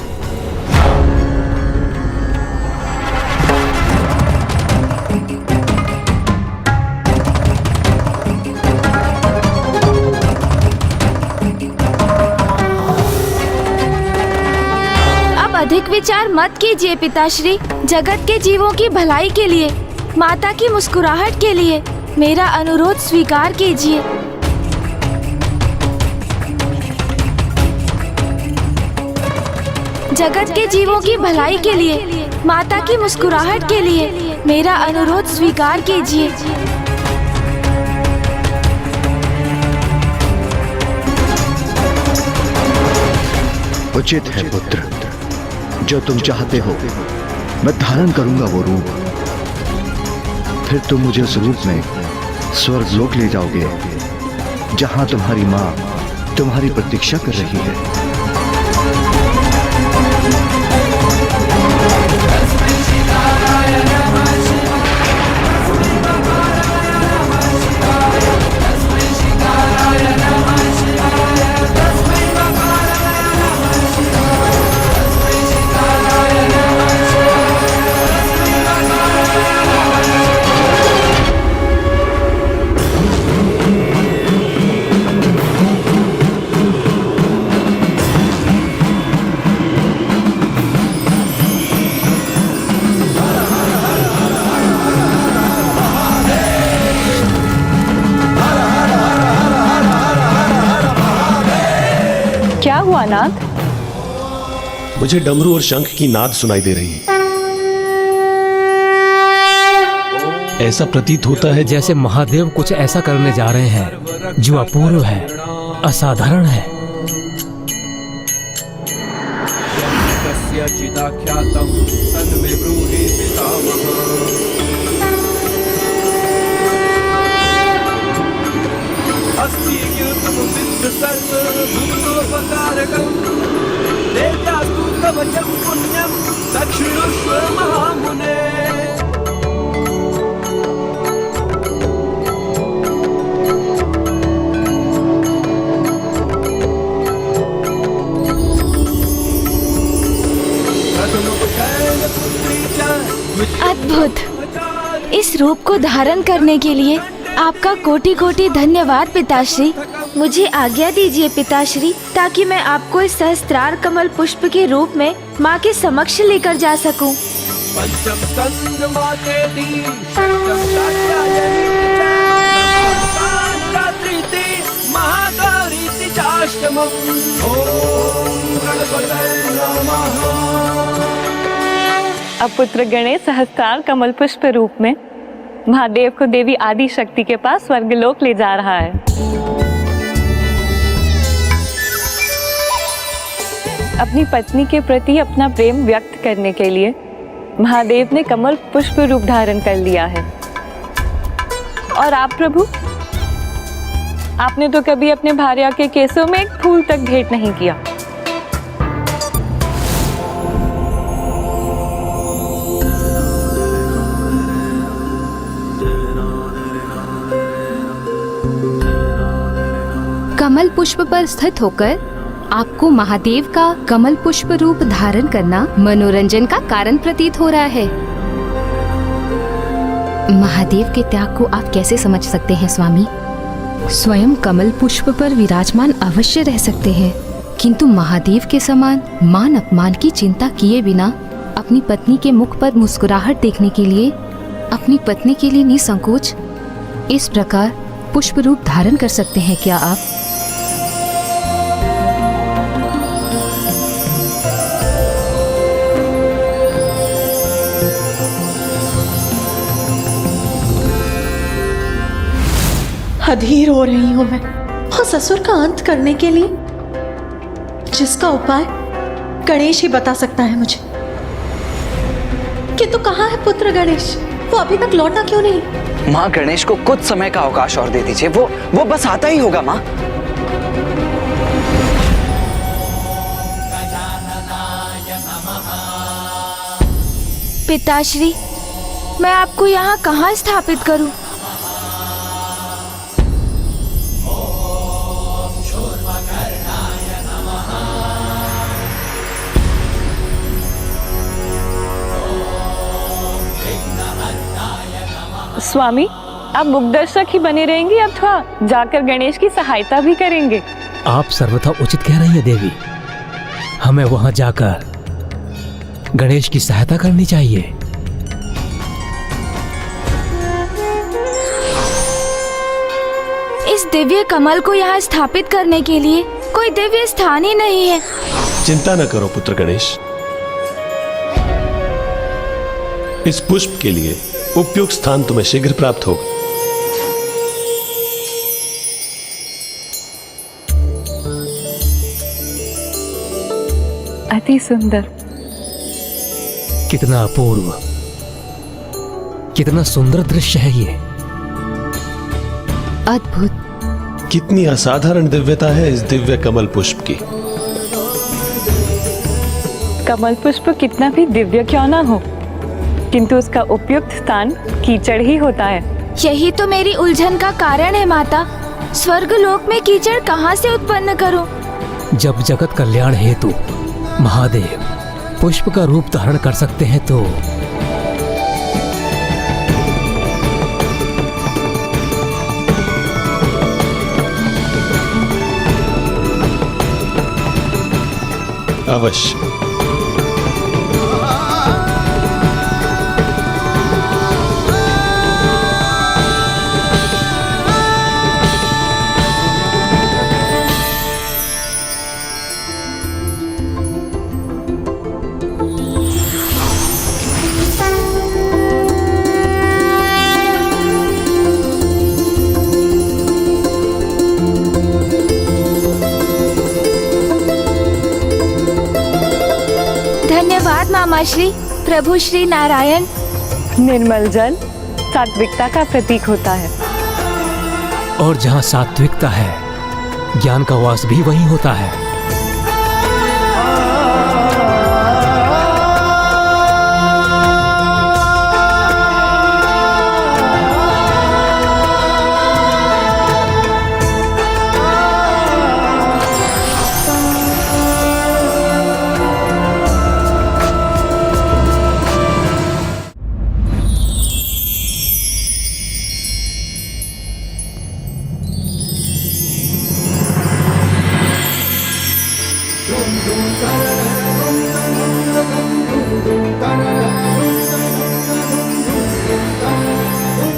S1: अधिक विचार मत कीजिए पिताश्री। जगत के जीवों की भलाई के लिए, माता की मुस्कुराहट के लिए मेरा अनुरोध स्वीकार कीजिए। जगत के जीवों की भलाई के लिए, माता की मुस्कुराहट के लिए मेरा अनुरोध स्वीकार कीजिए।
S16: उचित है पुत्र। जो तुम चाहते हो मैं धारण करूंगा वो रूप। फिर तुम मुझे उस रूप में स्वर्ग लोक ले जाओगे, जहां तुम्हारी मां तुम्हारी प्रतीक्षा कर रही है।
S7: क्या हुआ नाथ?
S17: मुझे डमरू और शंख की नाद सुनाई दे रही है। ऐसा प्रतीत होता है
S15: जैसे महादेव कुछ ऐसा करने जा रहे हैं जो अपूर्व है, असाधारण है।
S1: अद्भुत। इस रूप को धारण करने के लिए आपका कोटि कोटि धन्यवाद पिताश्री। मुझे आज्ञा दीजिए पिताश्री, ताकि मैं आपको इस सहस्त्रार कमल पुष्प के रूप में माँ के समक्ष लेकर जा सकूं।
S18: अब पुत्र गणेश सहस्त्रार कमल पुष्प रूप में महादेव को देवी आदि शक्ति के पास स्वर्गलोक ले जा रहा है। अपनी पत्नी के प्रति अपना प्रेम व्यक्त करने के लिए महादेव ने कमल पुष्प रूप धारण कर लिया है। और आप प्रभु, आपने तो कभी अपने भार्या के केसों में एक फूल तक भेंट नहीं किया।
S19: कमल पुष्प पर स्थित होकर आपको महादेव का कमल पुष्प रूप धारण करना मनोरंजन का कारण प्रतीत हो रहा है। महादेव के त्याग को आप कैसे समझ सकते हैं स्वामी? स्वयं कमल पुष्प पर विराजमान अवश्य रह सकते हैं, किंतु महादेव के समान मान अपमान की चिंता किए बिना अपनी पत्नी के मुख पर मुस्कुराहट देखने के लिए, अपनी पत्नी के लिए निसंकोच इस प्रकार पुष्प रूप धारण कर सकते हैं क्या आप?
S13: अधीर हो रही हूं मैं उस असुर का अंत करने के लिए, जिसका उपाय गणेश ही बता सकता है मुझे। किंतु कहाँ है पुत्र गणेश? वो अभी तक लौटा क्यों नहीं?
S12: माँ, गणेश को कुछ समय का अवकाश और दे दीजिए, वो बस आता ही होगा माँ।
S1: पिताश्री, मैं आपको यहाँ कहाँ स्थापित करूं?
S18: स्वामी, आप मुखदर्शक ही बने रहेंगे अथवा जाकर गणेश की सहायता भी करेंगे?
S15: आप सर्वथा उचित कह रही है देवी। हमें वहां जाकर गणेश की सहायता करनी चाहिए।
S1: इस दिव्य कमल को यहाँ स्थापित करने के लिए कोई दिव्य स्थान ही नहीं है।
S17: चिंता न करो पुत्र गणेश, इस पुष्प के लिए उपयुक्त स्थान तुम्हें शीघ्र प्राप्त होगा।
S18: अति सुंदर।
S15: कितना अपूर्व, कितना सुंदर दृश्य है ये।
S19: अद्भुत।
S17: कितनी असाधारण दिव्यता है इस दिव्य कमल पुष्प की।
S18: कमल पुष्प कितना भी दिव्य क्यों ना हो, किंतु उसका उपयुक्त स्थान कीचड़ ही होता है।
S1: यही तो मेरी उलझन का कारण है माता। स्वर्ग लोक में कीचड़ कहाँ से उत्पन्न करूं?
S15: जब जगत कल्याण हेतु महादेव पुष्प का रूप धारण कर सकते हैं तो
S17: अवश्य।
S1: धन्यवाद मामा श्री, प्रभु श्री नारायण।
S18: निर्मल जल सात्विकता का प्रतीक होता है,
S15: और जहाँ सात्विकता है ज्ञान का वास भी वहीं होता है।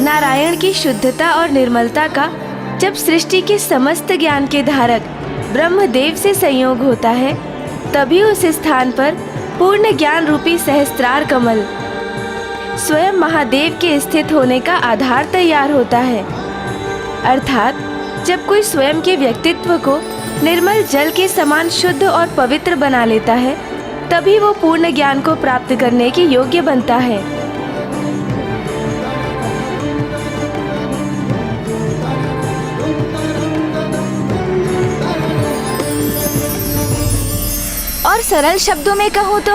S1: नारायण की शुद्धता और निर्मलता का जब सृष्टि के समस्त ज्ञान के धारक ब्रह्मदेव से संयोग होता है, तभी उस स्थान पर पूर्ण ज्ञान रूपी सहस्त्रार कमल स्वयं महादेव के स्थित होने का आधार तैयार होता है। अर्थात जब कोई स्वयं के व्यक्तित्व को निर्मल जल के समान शुद्ध और पवित्र बना लेता है, तभी वो पूर्ण ज्ञान को प्राप्त करने के योग्य बनता है। और सरल शब्दों में कहूँ तो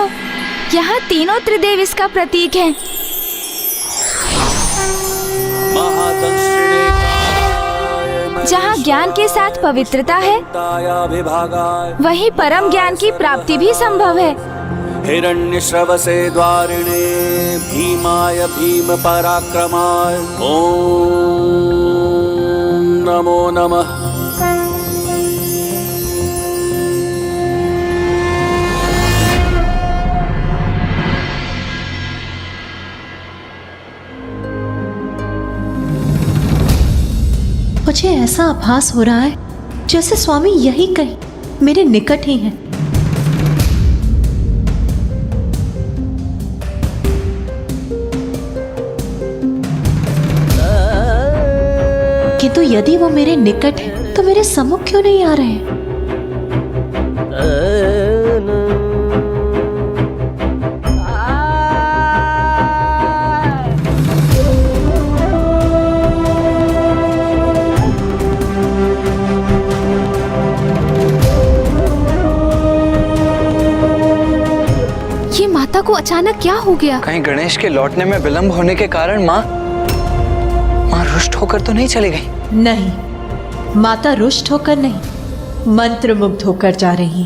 S1: यहाँ तीनों त्रिदेव इसका प्रतीक हैं। जहाँ ज्ञान के साथ पवित्रता है, वहीं परम ज्ञान की प्राप्ति भी संभव है।
S14: हिरण्यश्रवसे द्वारिणे भीमाय भीम पराक्रमाय ओम नमो नमः।
S13: मुझे ऐसा आभास हो रहा है जैसे स्वामी यही कहीं मेरे निकट ही हैं। किंतु यदि वो मेरे निकट है तो मेरे सम्मुख क्यों नहीं आ रहे हैं?
S19: माता को अचानक क्या हो गया?
S12: कहीं गणेश के लौटने में विलंब होने के कारण माँ रुष्ट होकर तो नहीं चली गई?
S13: नहीं, माता रुष्ट होकर नहीं, मंत्रमुग्ध होकर जा रही।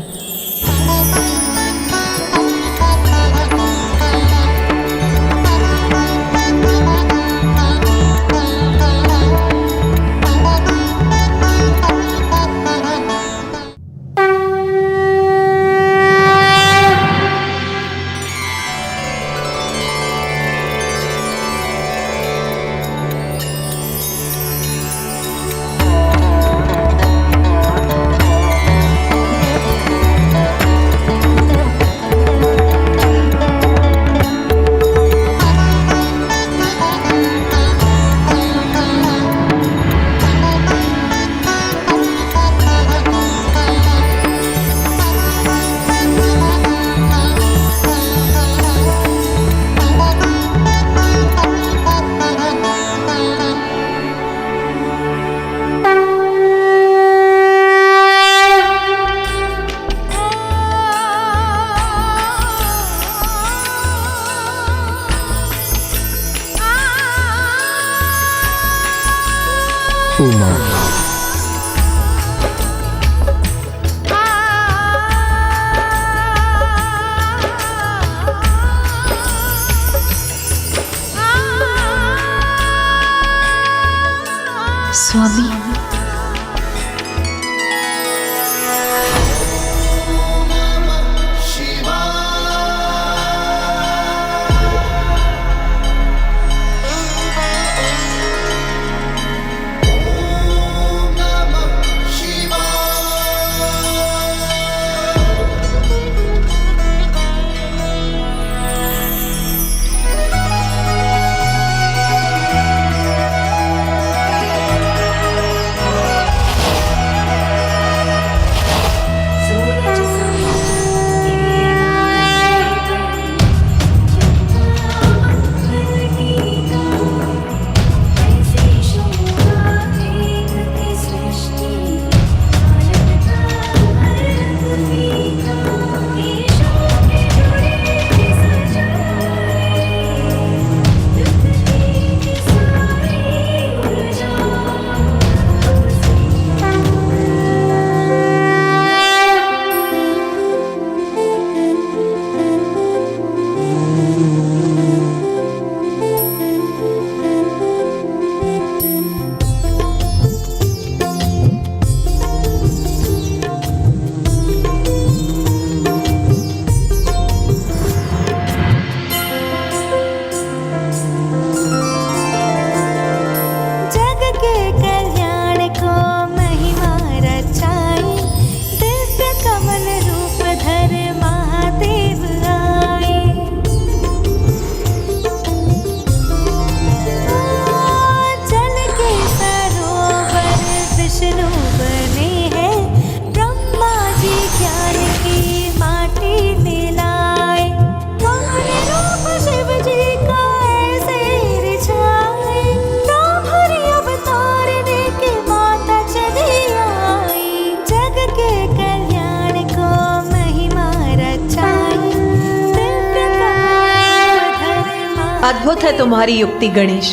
S13: अद्भुत है तुम्हारी युक्ति गणेश।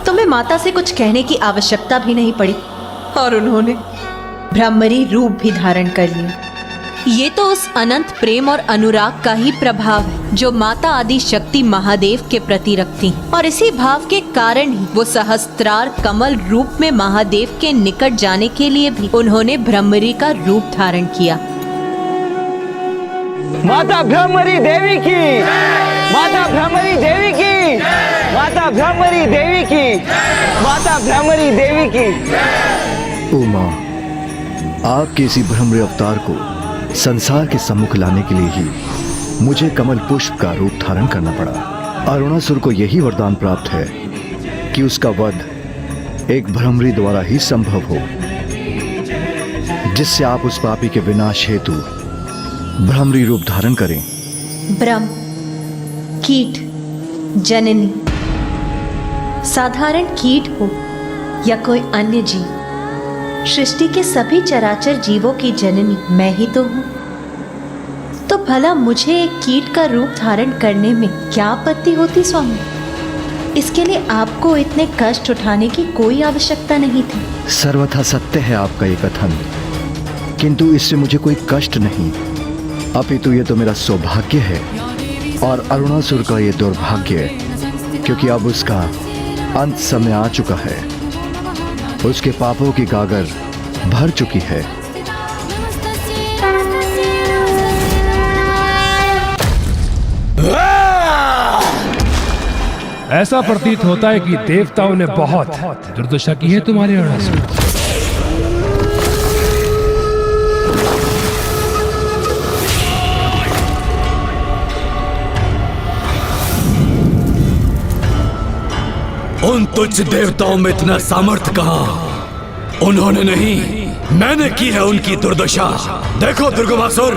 S13: तुम्हें माता से कुछ कहने की आवश्यकता भी नहीं पड़ी और उन्होंने ब्रह्मरी रूप भी धारण कर लिया। ये तो उस अनंत प्रेम और अनुराग का ही प्रभाव है जो माता आदि शक्ति महादेव के प्रति रखती हैं। और इसी भाव के कारण ही वो सहस्त्रार कमल रूप में महादेव के निकट जाने के लिए भी उन्होंने ब्रह्मरी का रूप धारण किया।
S20: माता ब्रह्मरी देवी की, माता ब्रह्मरी देवी की, माता ब्रह्मरी देवी की, माता ब्रह्मरी देवी की।
S16: उमा, आपके इसी ब्रह्मरी अवतार को संसार के सम्मुख लाने के लिए ही मुझे कमल पुष्प का रूप धारण करना पड़ा। अरुणासुर को यही वरदान प्राप्त है कि उसका वध एक ब्रह्मरी द्वारा ही संभव हो, जिससे आप उस पापी के विनाश हेतु ब्रह्मरी रूप धारण करें।
S13: ब्रह्म, कीट, जननी, साधारण कीट हो या कोई अन्य जीव, सृष्टि के सभी चराचर जीवों की जननी मैं ही तो हूँ। तो भला मुझे एक कीट का रूप धारण करने में क्या आपत्ति होती स्वामी? इसके लिए आपको इतने कष्ट उठाने की कोई आवश्यकता नहीं थी।
S16: सर्वथा सत्य है आपका ये कथन, किंतु इससे मुझे कोई कष्ट नहीं, अपितु ये तो मेरा सौभाग्य है और अरुणासुर का ये दुर्भाग्य, क्योंकि अब उसका अंत समय आ चुका है। उसके पापों की गागर भर चुकी है।
S21: ऐसा प्रतीत होता है कि देवताओं ने बहुत दुर्दशा की है तुम्हारे अरुणासुर।
S2: उन तुच्छ देवताओं में इतना सामर्थ्य कहां? उन्होंने नहीं, मैंने की है उनकी दुर्दशा। देखो दुर्गमासुर,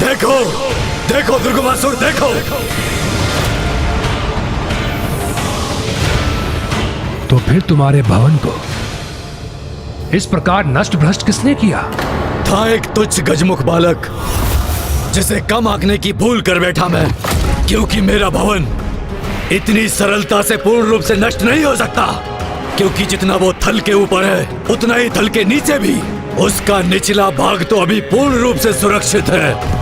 S2: देखो देखो दुर्गमासुर, देखो।
S21: तो फिर तुम्हारे भवन को इस प्रकार नष्ट भ्रष्ट किसने किया?
S2: था एक तुच्छ गजमुख बालक जिसे कम आंकने की भूल कर बैठा मैं, क्योंकि मेरा भवन इतनी सरलता से पूर्ण रूप से नष्ट नहीं हो सकता, क्योंकि जितना वो थल के ऊपर है उतना ही थल के नीचे भी उसका निचला भाग तो अभी पूर्ण रूप से सुरक्षित है।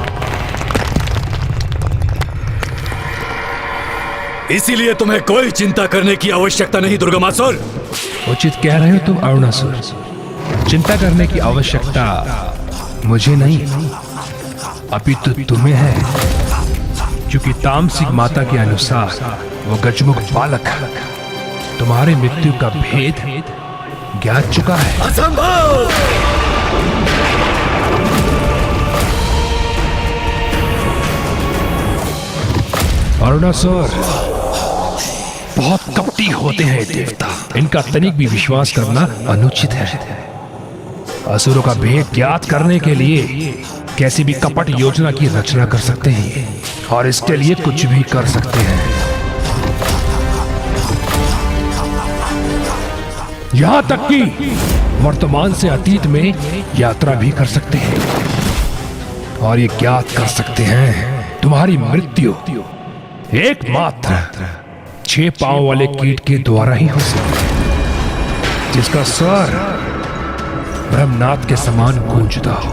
S2: इसीलिए तुम्हें कोई चिंता करने की आवश्यकता नहीं दुर्गमासुर।
S21: उचित कह रहे हो तुम अरुणासुर, चिंता करने की आवश्यकता मुझे नहीं अपितु तुम्हें है, क्योंकि तामसिक माता के अनुसार वो गजमुख बालक तुम्हारे मृत्यु का भेद ज्ञात चुका है।
S2: असंभव!
S21: अरुणासुर, बहुत कपटी होते हैं देवता, इनका तनिक भी विश्वास करना अनुचित है। असुरों का भेद ज्ञात करने के लिए कैसी भी कपट योजना की रचना कर सकते हैं और इसके लिए कुछ भी कर सकते हैं। यहाँ तक कि वर्तमान से अतीत में यात्रा भी कर सकते हैं और ये ज्ञात कर सकते हैं तुम्हारी मृत्यु एकमात्र 6 पांव वाले कीट के द्वारा ही हो सकती है, जिसका स्वर ब्रह्मनाथ के समान गूंजता हो।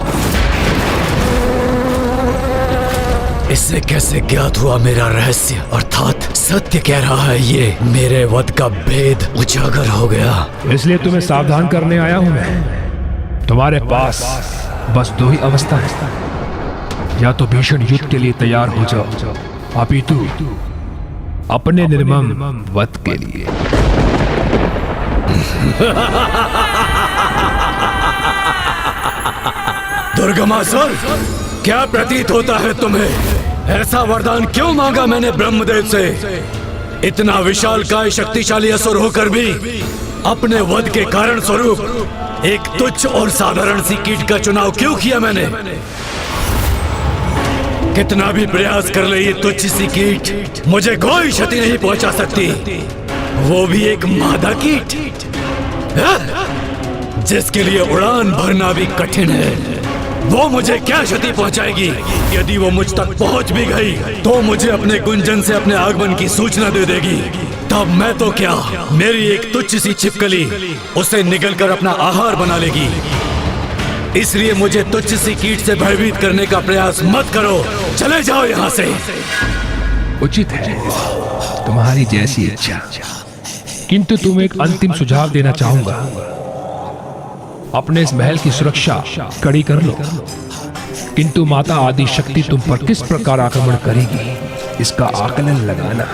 S2: इससे कैसे ज्ञात हुआ मेरा रहस्य, अर्थात सत्य कह रहा है ये, मेरे वध का भेद उजागर हो गया।
S21: इसलिए तुम्हें सावधान करने आया हूं मैं। तुम्हारे पास बस 2 ही अवस्था है, या तो भीषण युद्ध के लिए तैयार हो जाओ, अपितु अपने निर्मम वध के लिए।
S2: दुर्गमासुर, क्या प्रतीत होता है तुम्हें? ऐसा वरदान क्यों मांगा मैंने ब्रह्मदेव से? इतना विशालकाय शक्तिशाली असुर होकर भी अपने वध के कारण स्वरूप एक तुच्छ और साधारण सी कीट का चुनाव क्यों किया मैंने? कितना भी प्रयास कर ले ये तुच्छ सी कीट मुझे कोई क्षति नहीं पहुंचा सकती, वो भी एक मादा कीट जिसके लिए उड़ान भरना भी कठिन है। वो मुझे क्या क्षति पहुंचाएगी? यदि वो मुझ तक पहुंच भी गई तो मुझे अपने गुंजन से अपने आगमन की सूचना दे देगी। तब मैं तो क्या, मेरी एक तुच्छ सी छिपकली उसे निगलकर अपना आहार बना लेगी। इसलिए मुझे तुच्छ सी कीट से भयभीत करने का प्रयास मत करो। चले जाओ यहाँ से।
S21: उचित है, तुम्हारी जैसी इच्छा। किंतु तुम्हें एक अंतिम सुझाव देना चाहूंगा। अपने इस महल की सुरक्षा कड़ी कर लो, किंतु माता आदि शक्ति तुम पर किस प्रकार आक्रमण करेगी इसका आकलन लगाना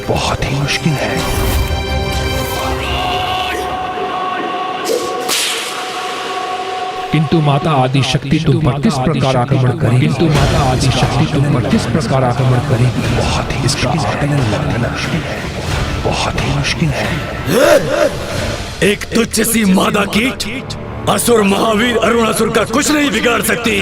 S21: बहुत ही मुश्किल है। किंतु माता आदि शक्ति तुम पर किस प्रकार आक्रमण करेगी, बहुत ही इसका आकलन लगाना बहुत ही मुश्किल है।
S2: एक तुच्छ सी मादा कीट असुर महावीर अरुणासुर का कुछ नहीं बिगाड़ सकती।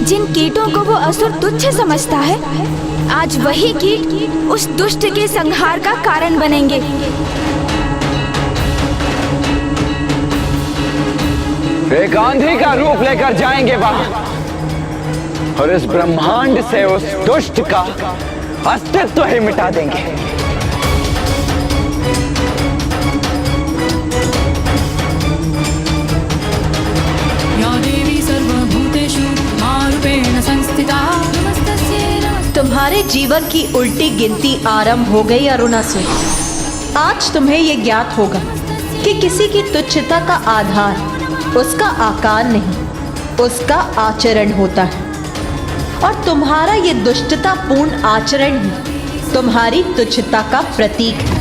S1: जिन कीटों को वो असुर तुच्छ समझता है, आज वही कीट उस दुष्ट के संहार का कारण बनेंगे।
S20: एक आंधी का रूप लेकर जाएंगे वहां और इस ब्रह्मांड से उस दुष्ट का अस्तित्व ही मिटा देंगे।
S13: तुम्हारे जीवन की उल्टी गिनती आरंभ हो गई अरुणासुर। आज तुम्हें यह ज्ञात होगा कि किसी की तुच्छता का आधार उसका आकार नहीं, उसका आचरण होता है। और तुम्हारा ये दुष्टतापूर्ण आचरण ही तुम्हारी तुच्छता का प्रतीक है।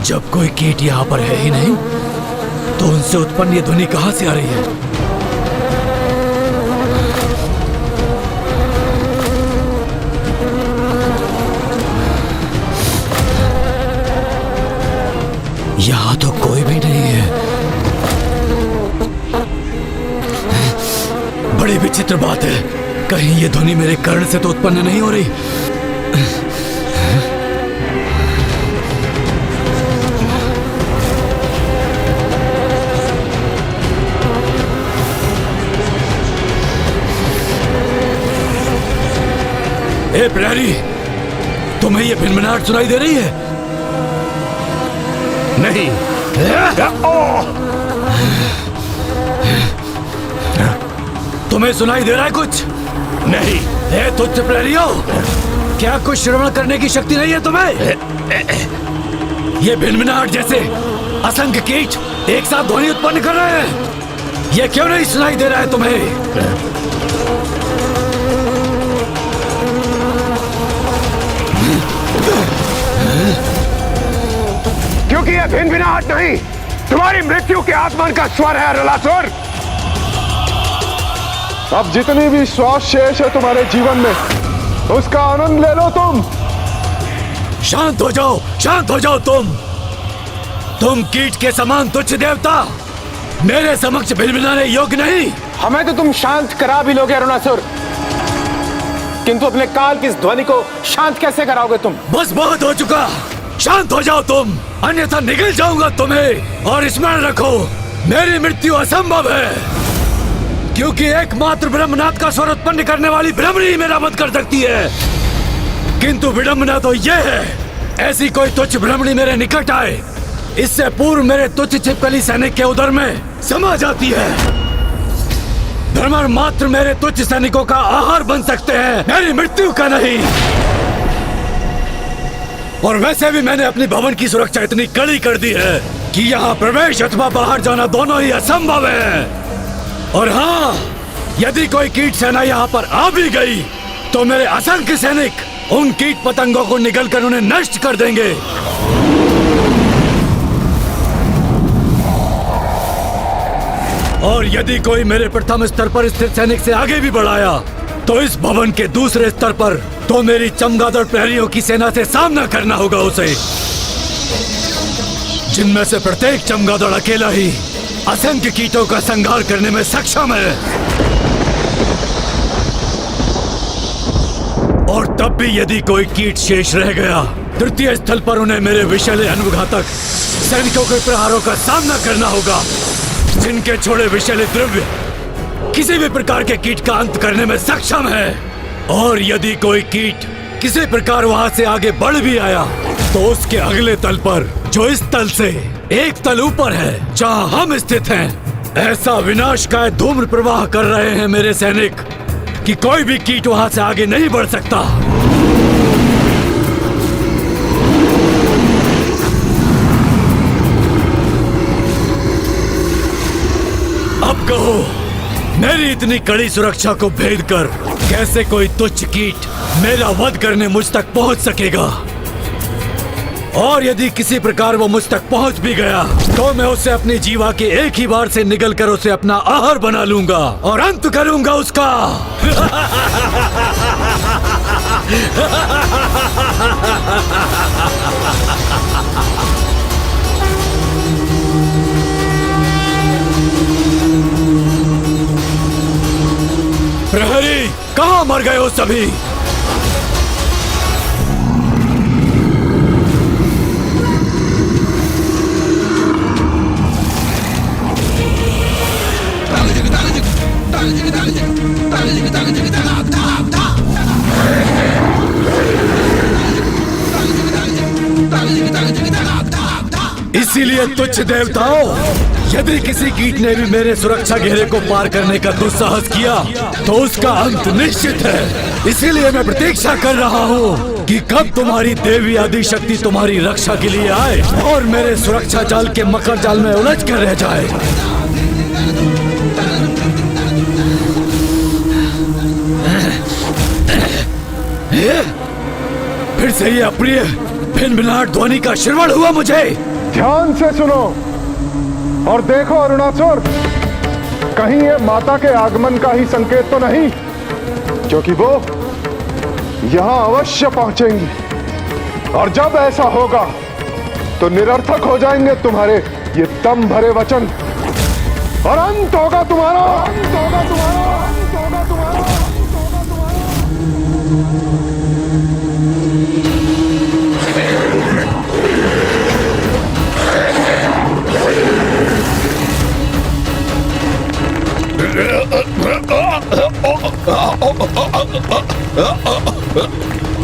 S2: जब कोई कीट यहाँ पर है ही नहीं तो उनसे उत्पन्न ये ध्वनि कहाँ से आ रही है? यहाँ तो कोई भी नहीं है। बड़ी विचित्र बात है, कहीं ये ध्वनि मेरे कर्ण से तो उत्पन्न नहीं हो रही। ए प्रहरी, तुम्हें ये भिनभिनाहट सुनाई दे रही है?
S21: नहीं।
S2: तुम्हें सुनाई दे रहा है कुछ?
S21: नहीं।
S2: ए तुच्छ प्रहरियों, क्या कुछ श्रवण करने की शक्ति नहीं है तुम्हें? ये भिनभिनाहट जैसे असंख्य कीट एक साथ ध्वनि उत्पन्न कर रहे हैं, ये क्यों नहीं सुनाई दे रहा है तुम्हें?
S4: क्योंकि यह भिनभिनाहट नहीं, तुम्हारी मृत्यु के आगमन का स्वर है अरुणासुर। अब जितनी भी श्वास शेष है तुम्हारे जीवन में, उसका आनंद ले लो तुम।
S2: शांत हो जाओ, शांत हो जाओ तुम कीट के समान तुच्छ देवता मेरे समक्ष भिनभिनाने योग्य नहीं।
S4: हमें तो तुम शांत करा भी लोगे अरुणासुर, किंतु अपने काल की इस ध्वनि को शांत कैसे कराओगे तुम?
S2: बस बहुत हो चुका, शांत हो जाओ तुम, अन्यथा निगल जाऊंगा तुम्हें। और स्मरण रखो, मेरी मृत्यु असंभव है, क्योंकि एकमात्र ब्रह्मनाथ का स्वर उत्पन्न करने वाली ब्रह्मणी ही मेरा वध कर सकती है। किंतु विडंबना तो यह है, ऐसी कोई तुच्छ ब्रह्मणी मेरे निकट आए, इससे पूर्व मेरे तुच्छ छिपकली सैनिक के उदर में समा जाती है। भ्रमर मात्र मेरे तुच्छ सैनिकों का आहार बन सकते हैं, मेरी मृत्यु का नहीं। और वैसे भी मैंने अपनी भवन की सुरक्षा इतनी कड़ी कर दी है कि यहाँ प्रवेश अथवा बाहर जाना दोनों ही असंभव है। और हाँ, यदि कोई कीट सेना यहाँ पर आ भी गई तो मेरे असंख्य सैनिक उन कीट पतंगों को निगलकर उन्हें नष्ट कर देंगे। और यदि कोई मेरे प्रथम स्तर पर स्थित सैनिक से आगे भी बढ़ाया तो इस भवन के दूसरे स्तर पर तो मेरी चमगादड़ प्रहरियों की सेना से सामना करना होगा उसे, जिनमें से प्रत्येक चमगादड़ अकेला ही असंख्य कीटों का संहार करने में सक्षम है। और तब भी यदि कोई कीट शेष रह गया, तृतीय स्थल पर उन्हें मेरे विषैले अनुघातक सैनिकों के प्रहारों का सामना करना होगा, जिनके छोड़े विषैले द्रव्य किसी भी प्रकार के कीट का अंत करने में सक्षम है। और यदि कोई कीट किसी प्रकार वहां से आगे बढ़ भी आया तो उसके अगले तल पर, जो इस तल से एक तल ऊपर है जहां हम स्थित हैं, ऐसा विनाशकारी धूम्र प्रवाह कर रहे हैं मेरे सैनिक कि कोई भी कीट वहां से आगे नहीं बढ़ सकता। अब कहो, मेरी इतनी कड़ी सुरक्षा को भेद कर कैसे कोई तुच्छ कीट मेरा वध करने मुझ तक पहुंच सकेगा? और यदि किसी प्रकार वो मुझ तक पहुंच भी गया तो मैं उसे अपनी जीवा के एक ही बार से निगल कर उसे अपना आहार बना लूंगा और अंत करूंगा उसका। प्रहरी, कहाँ मर गए हो सभी? इसीलिए तुच्छ देवताओं, यदि किसी कीट ने भी मेरे सुरक्षा घेरे को पार करने का दुस्साहस किया तो उसका अंत निश्चित है। इसीलिए मैं प्रतीक्षा कर रहा हूँ कि कब तुम्हारी देवी आदि शक्ति तुम्हारी रक्षा के लिए आए और मेरे सुरक्षा जाल के मकर जाल में उलझ कर रह जाए। फिर से ये अप्रिय भिनभिनाट ध्वनि का श्रवण हुआ मुझे।
S4: ध्यान से सुनो और देखो अरुणासुर, कहीं ये माता के आगमन का ही संकेत तो नहीं, क्योंकि वो यहां अवश्य पहुंचेंगी और जब ऐसा होगा तो निरर्थक हो जाएंगे तुम्हारे ये दम भरे वचन और अंत होगा तुम्हारा, अंत होगा तुम्हारा, अंत होगा तुम्हारा।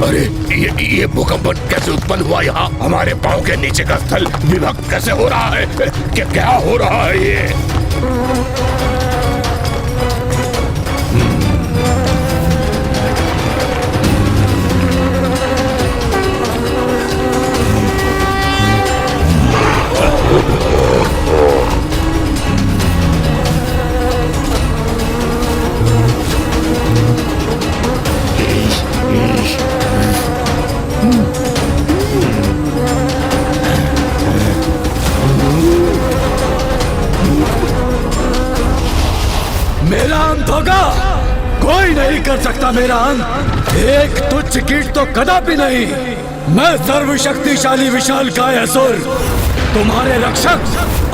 S21: अरे ये भूकंप कैसे उत्पन्न हुआ? यहाँ हमारे पांव के नीचे का स्थल विभक्त कैसे हो रहा है? क्या हो रहा है ये?
S2: कोई नहीं कर सकता मेरा अंत। एक तुच्छ कीट तो कदापि नहीं। मैं सर्वशक्तिशाली विशालकाय असुर, तुम्हारे रक्षक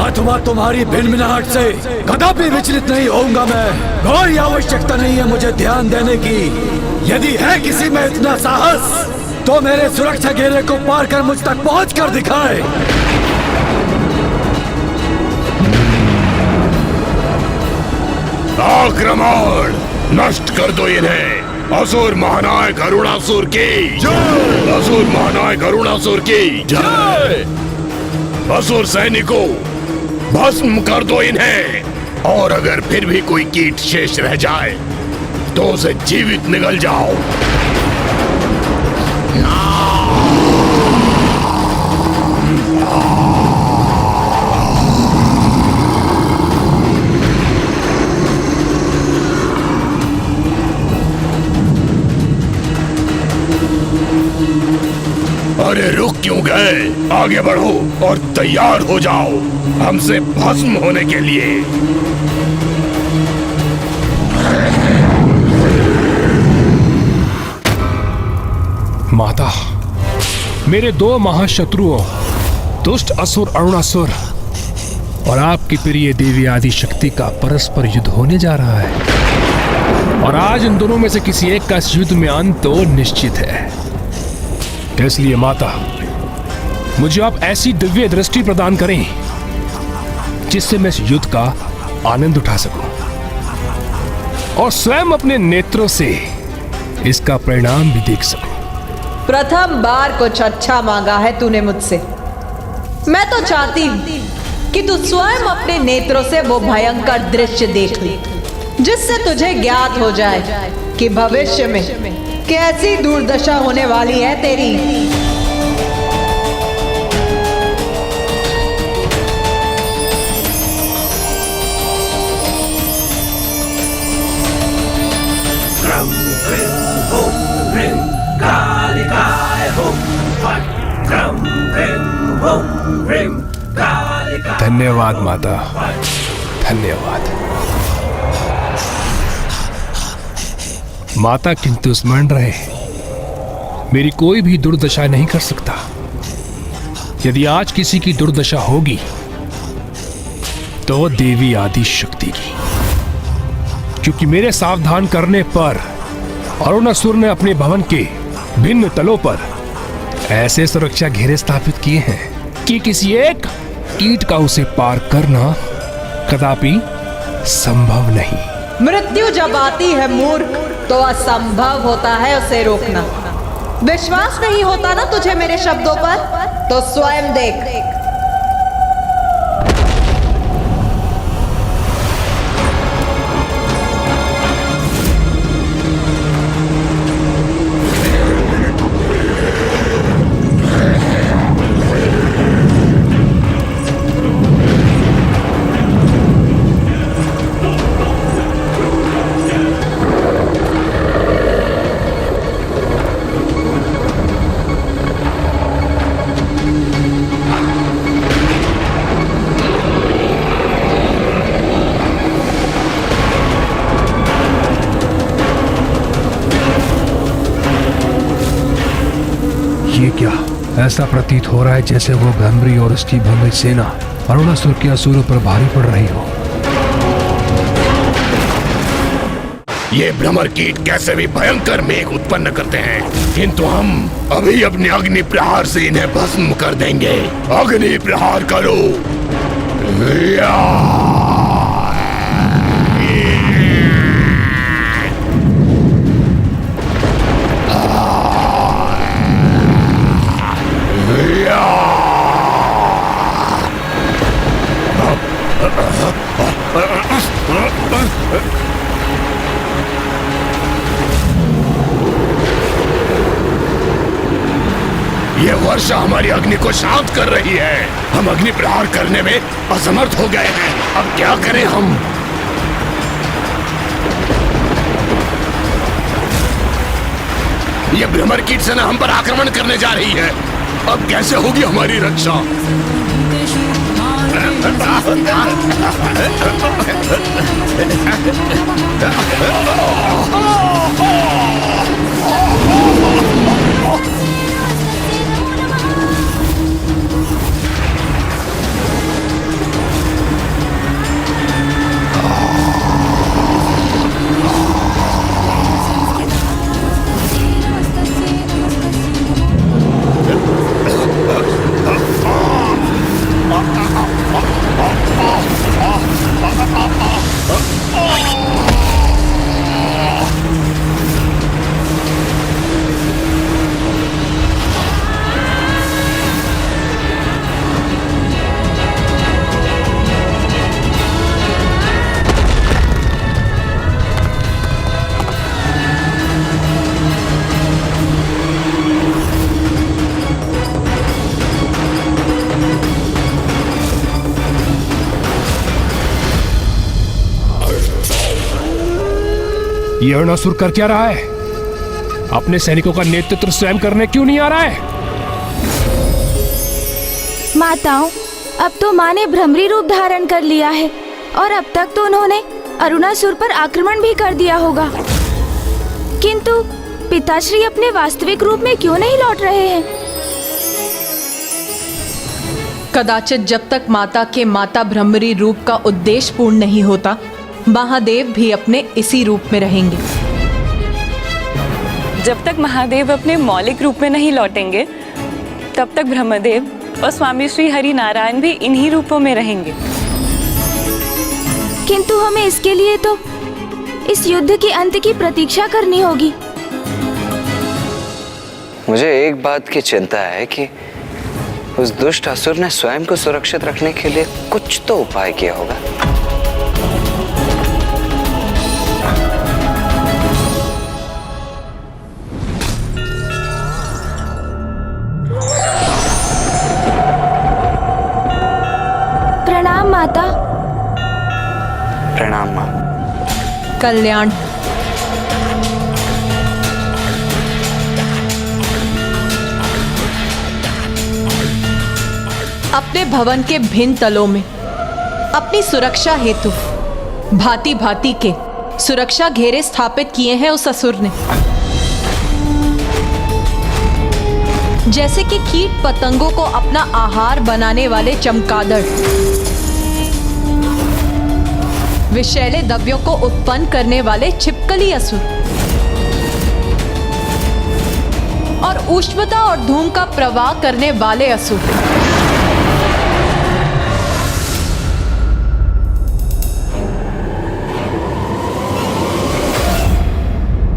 S2: अथवा तुम्हारी भिनभिनाहट से कदापि विचलित नहीं होऊंगा। मैं कोई आवश्यकता नहीं है मुझे ध्यान देने की। यदि है किसी में इतना साहस तो मेरे सुरक्षा घेरे को पार कर मुझ तक पहुंच कर दिखाए।
S6: आक्रमण! नष्ट कर दो इन्हें। असुर महानायक अरुणासुर की जय! असुर महानायक अरुणासुर की जय! असुर सैनिकों, भस्म कर दो इन्हें। और अगर फिर भी कोई कीट शेष रह जाए तो उसे जीवित निगल जाओ। अरे रुक क्यों गए? आगे बढ़ो और तैयार हो जाओ हमसे भस्म होने के लिए।
S21: माता, मेरे दो महाशत्रुओं दुष्ट असुर अरुणासुर और आपकी प्रिय देवी आदि शक्ति का परस्पर युद्ध होने जा रहा है। और आज इन दोनों में से किसी एक का इस युद्ध में अंत तो निश्चित है। इसलिए माता, मुझे आप ऐसी दिव्य दृष्टि प्रदान करें जिससे मैं इस युद्ध का आनंद उठा सकूं और स्वयं अपने नेत्रों से इसका परिणाम भी देख सकूं।
S13: प्रथम बार कुछ अच्छा मांगा है तूने मुझसे। मैं तो चाहती हूँ कि तू स्वयं अपने नेत्रों से वो भयंकर दृश्य देख ले, जिससे तुझे ज्ञात हो जाए कि भविष्य में कैसी दुर्दशा होने वाली है तेरी।
S21: धन्यवाद माता, धन्यवाद माता। किंतु स्मरण रहे, मेरी कोई भी दुर्दशा नहीं कर सकता। यदि आज किसी की दुर्दशा होगी तो देवी आदि शक्ति की, क्योंकि मेरे सावधान करने पर अरुणासुर ने अपने भवन के भिन्न तलों पर ऐसे सुरक्षा घेरे स्थापित किए हैं कि किसी एक कीट का उसे पार करना कदापि संभव नहीं।
S13: मृत्यु जब आती है मूर्ख तो असंभव होता है उसे रोकना। विश्वास नहीं होता ना तुझे मेरे शब्दों पर? तो स्वयं देख।
S21: ये क्या? ऐसा प्रतीत हो रहा है जैसे वो गंभीर और उसकी भव्य सेना अरुणासुर के असुरों पर भारी पड़ रही हो।
S6: ये भ्रमर कीट कैसे भी भयंकर मेघ उत्पन्न करते हैं, किंतु हम अभी अपने अग्नि प्रहार से इन्हें भस्म कर देंगे। अग्नि प्रहार करो। ये वर्षा हमारी अग्नि को शांत कर रही है। हम अग्नि प्रहार करने में असमर्थ हो गए हैं। अब क्या करें हम? ये भ्रमर कीट सेना हम पर आक्रमण करने जा रही है। अब कैसे होगी हमारी रक्षा?
S21: ये अरुणासुर कर क्या रहा है? अपने सैनिकों का नेतृत्व स्वयं करने क्यों नहीं आ रहा है?
S1: माताओं, अब तो माँ ने भ्रमरी रूप धारण कर लिया है और अब तक तो उन्होंने अरुणासुर पर आक्रमण भी कर दिया होगा, किंतु पिताश्री अपने वास्तविक रूप में क्यों नहीं लौट रहे हैं?
S13: कदाचित जब तक माता के माता भ्रमरी रूप का उद्देश्य पूर्ण नहीं होता, महादेव भी अपने इसी रूप में रहेंगे।
S18: जब तक महादेव अपने मौलिक रूप में नहीं लौटेंगे, तब तक ब्रह्मदेव और स्वामी श्री हरि नारायण भी इन्हीं रूपों में रहेंगे।
S1: किंतु हमें इसके लिए तो इस युद्ध के अंत की प्रतीक्षा करनी होगी।
S12: मुझे एक बात की चिंता है कि उस दुष्ट असुर ने स्वयं को सुरक्षित रखने के लिए कुछ तो उपाय किया होगा।
S1: प्रणाम माता।
S12: प्रणाम मां।
S13: कल्याण। अपने भवन के भिन्न तलों में अपनी सुरक्षा हेतु भांति भांति के सुरक्षा घेरे स्थापित किए हैं उस असुर ने। जैसे कि कीट पतंगों को अपना आहार बनाने वाले चमगादड़, विषैले द्रव्यों को उत्पन्न करने वाले छिपकली असुर और उष्णता और धूम का प्रवाह करने वाले असुर।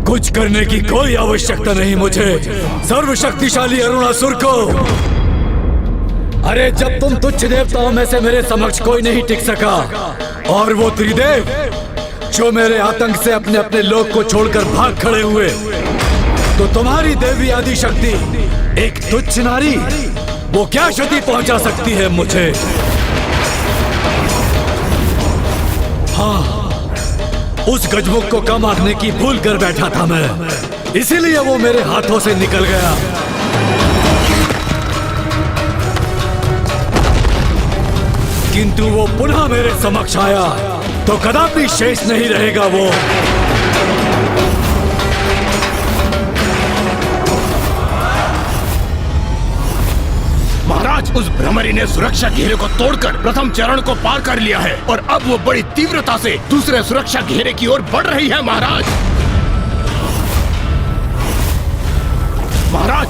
S2: कुछ करने की कोई आवश्यकता नहीं मुझे, सर्वशक्तिशाली अरुणासुर को। अरे जब तुम तुच्छ देवताओं में से मेरे समक्ष कोई नहीं टिक सका, और वो त्रिदेव जो मेरे आतंक से अपने अपने लोक को छोड़कर भाग खड़े हुए, तो तुम्हारी देवी आदि शक्ति एक तुच्छ नारी वो क्या क्षति पहुंचा सकती है मुझे? हाँ, उस गजमुख को कम आंकने की भूल कर बैठा था मैं, इसीलिए वो मेरे हाथों से निकल गया। किंतु वो पुनः मेरे समक्ष आया तो कदापि शेष नहीं रहेगा वो।
S6: महाराज, उस भ्रमरी ने सुरक्षा घेरे को तोड़कर प्रथम चरण को पार कर लिया है और अब वो बड़ी तीव्रता से दूसरे सुरक्षा घेरे की ओर बढ़ रही है। महाराज,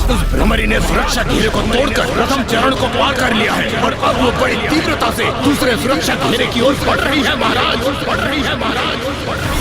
S6: उस भ्रमरी ने सुरक्षा घेरे को तोड़कर प्रथम चरण को पार कर लिया है और अब वो बड़ी तीव्रता से दूसरे सुरक्षा घेरे की ओर बढ़ रही है। महाराज, बढ़ रही है। महाराज।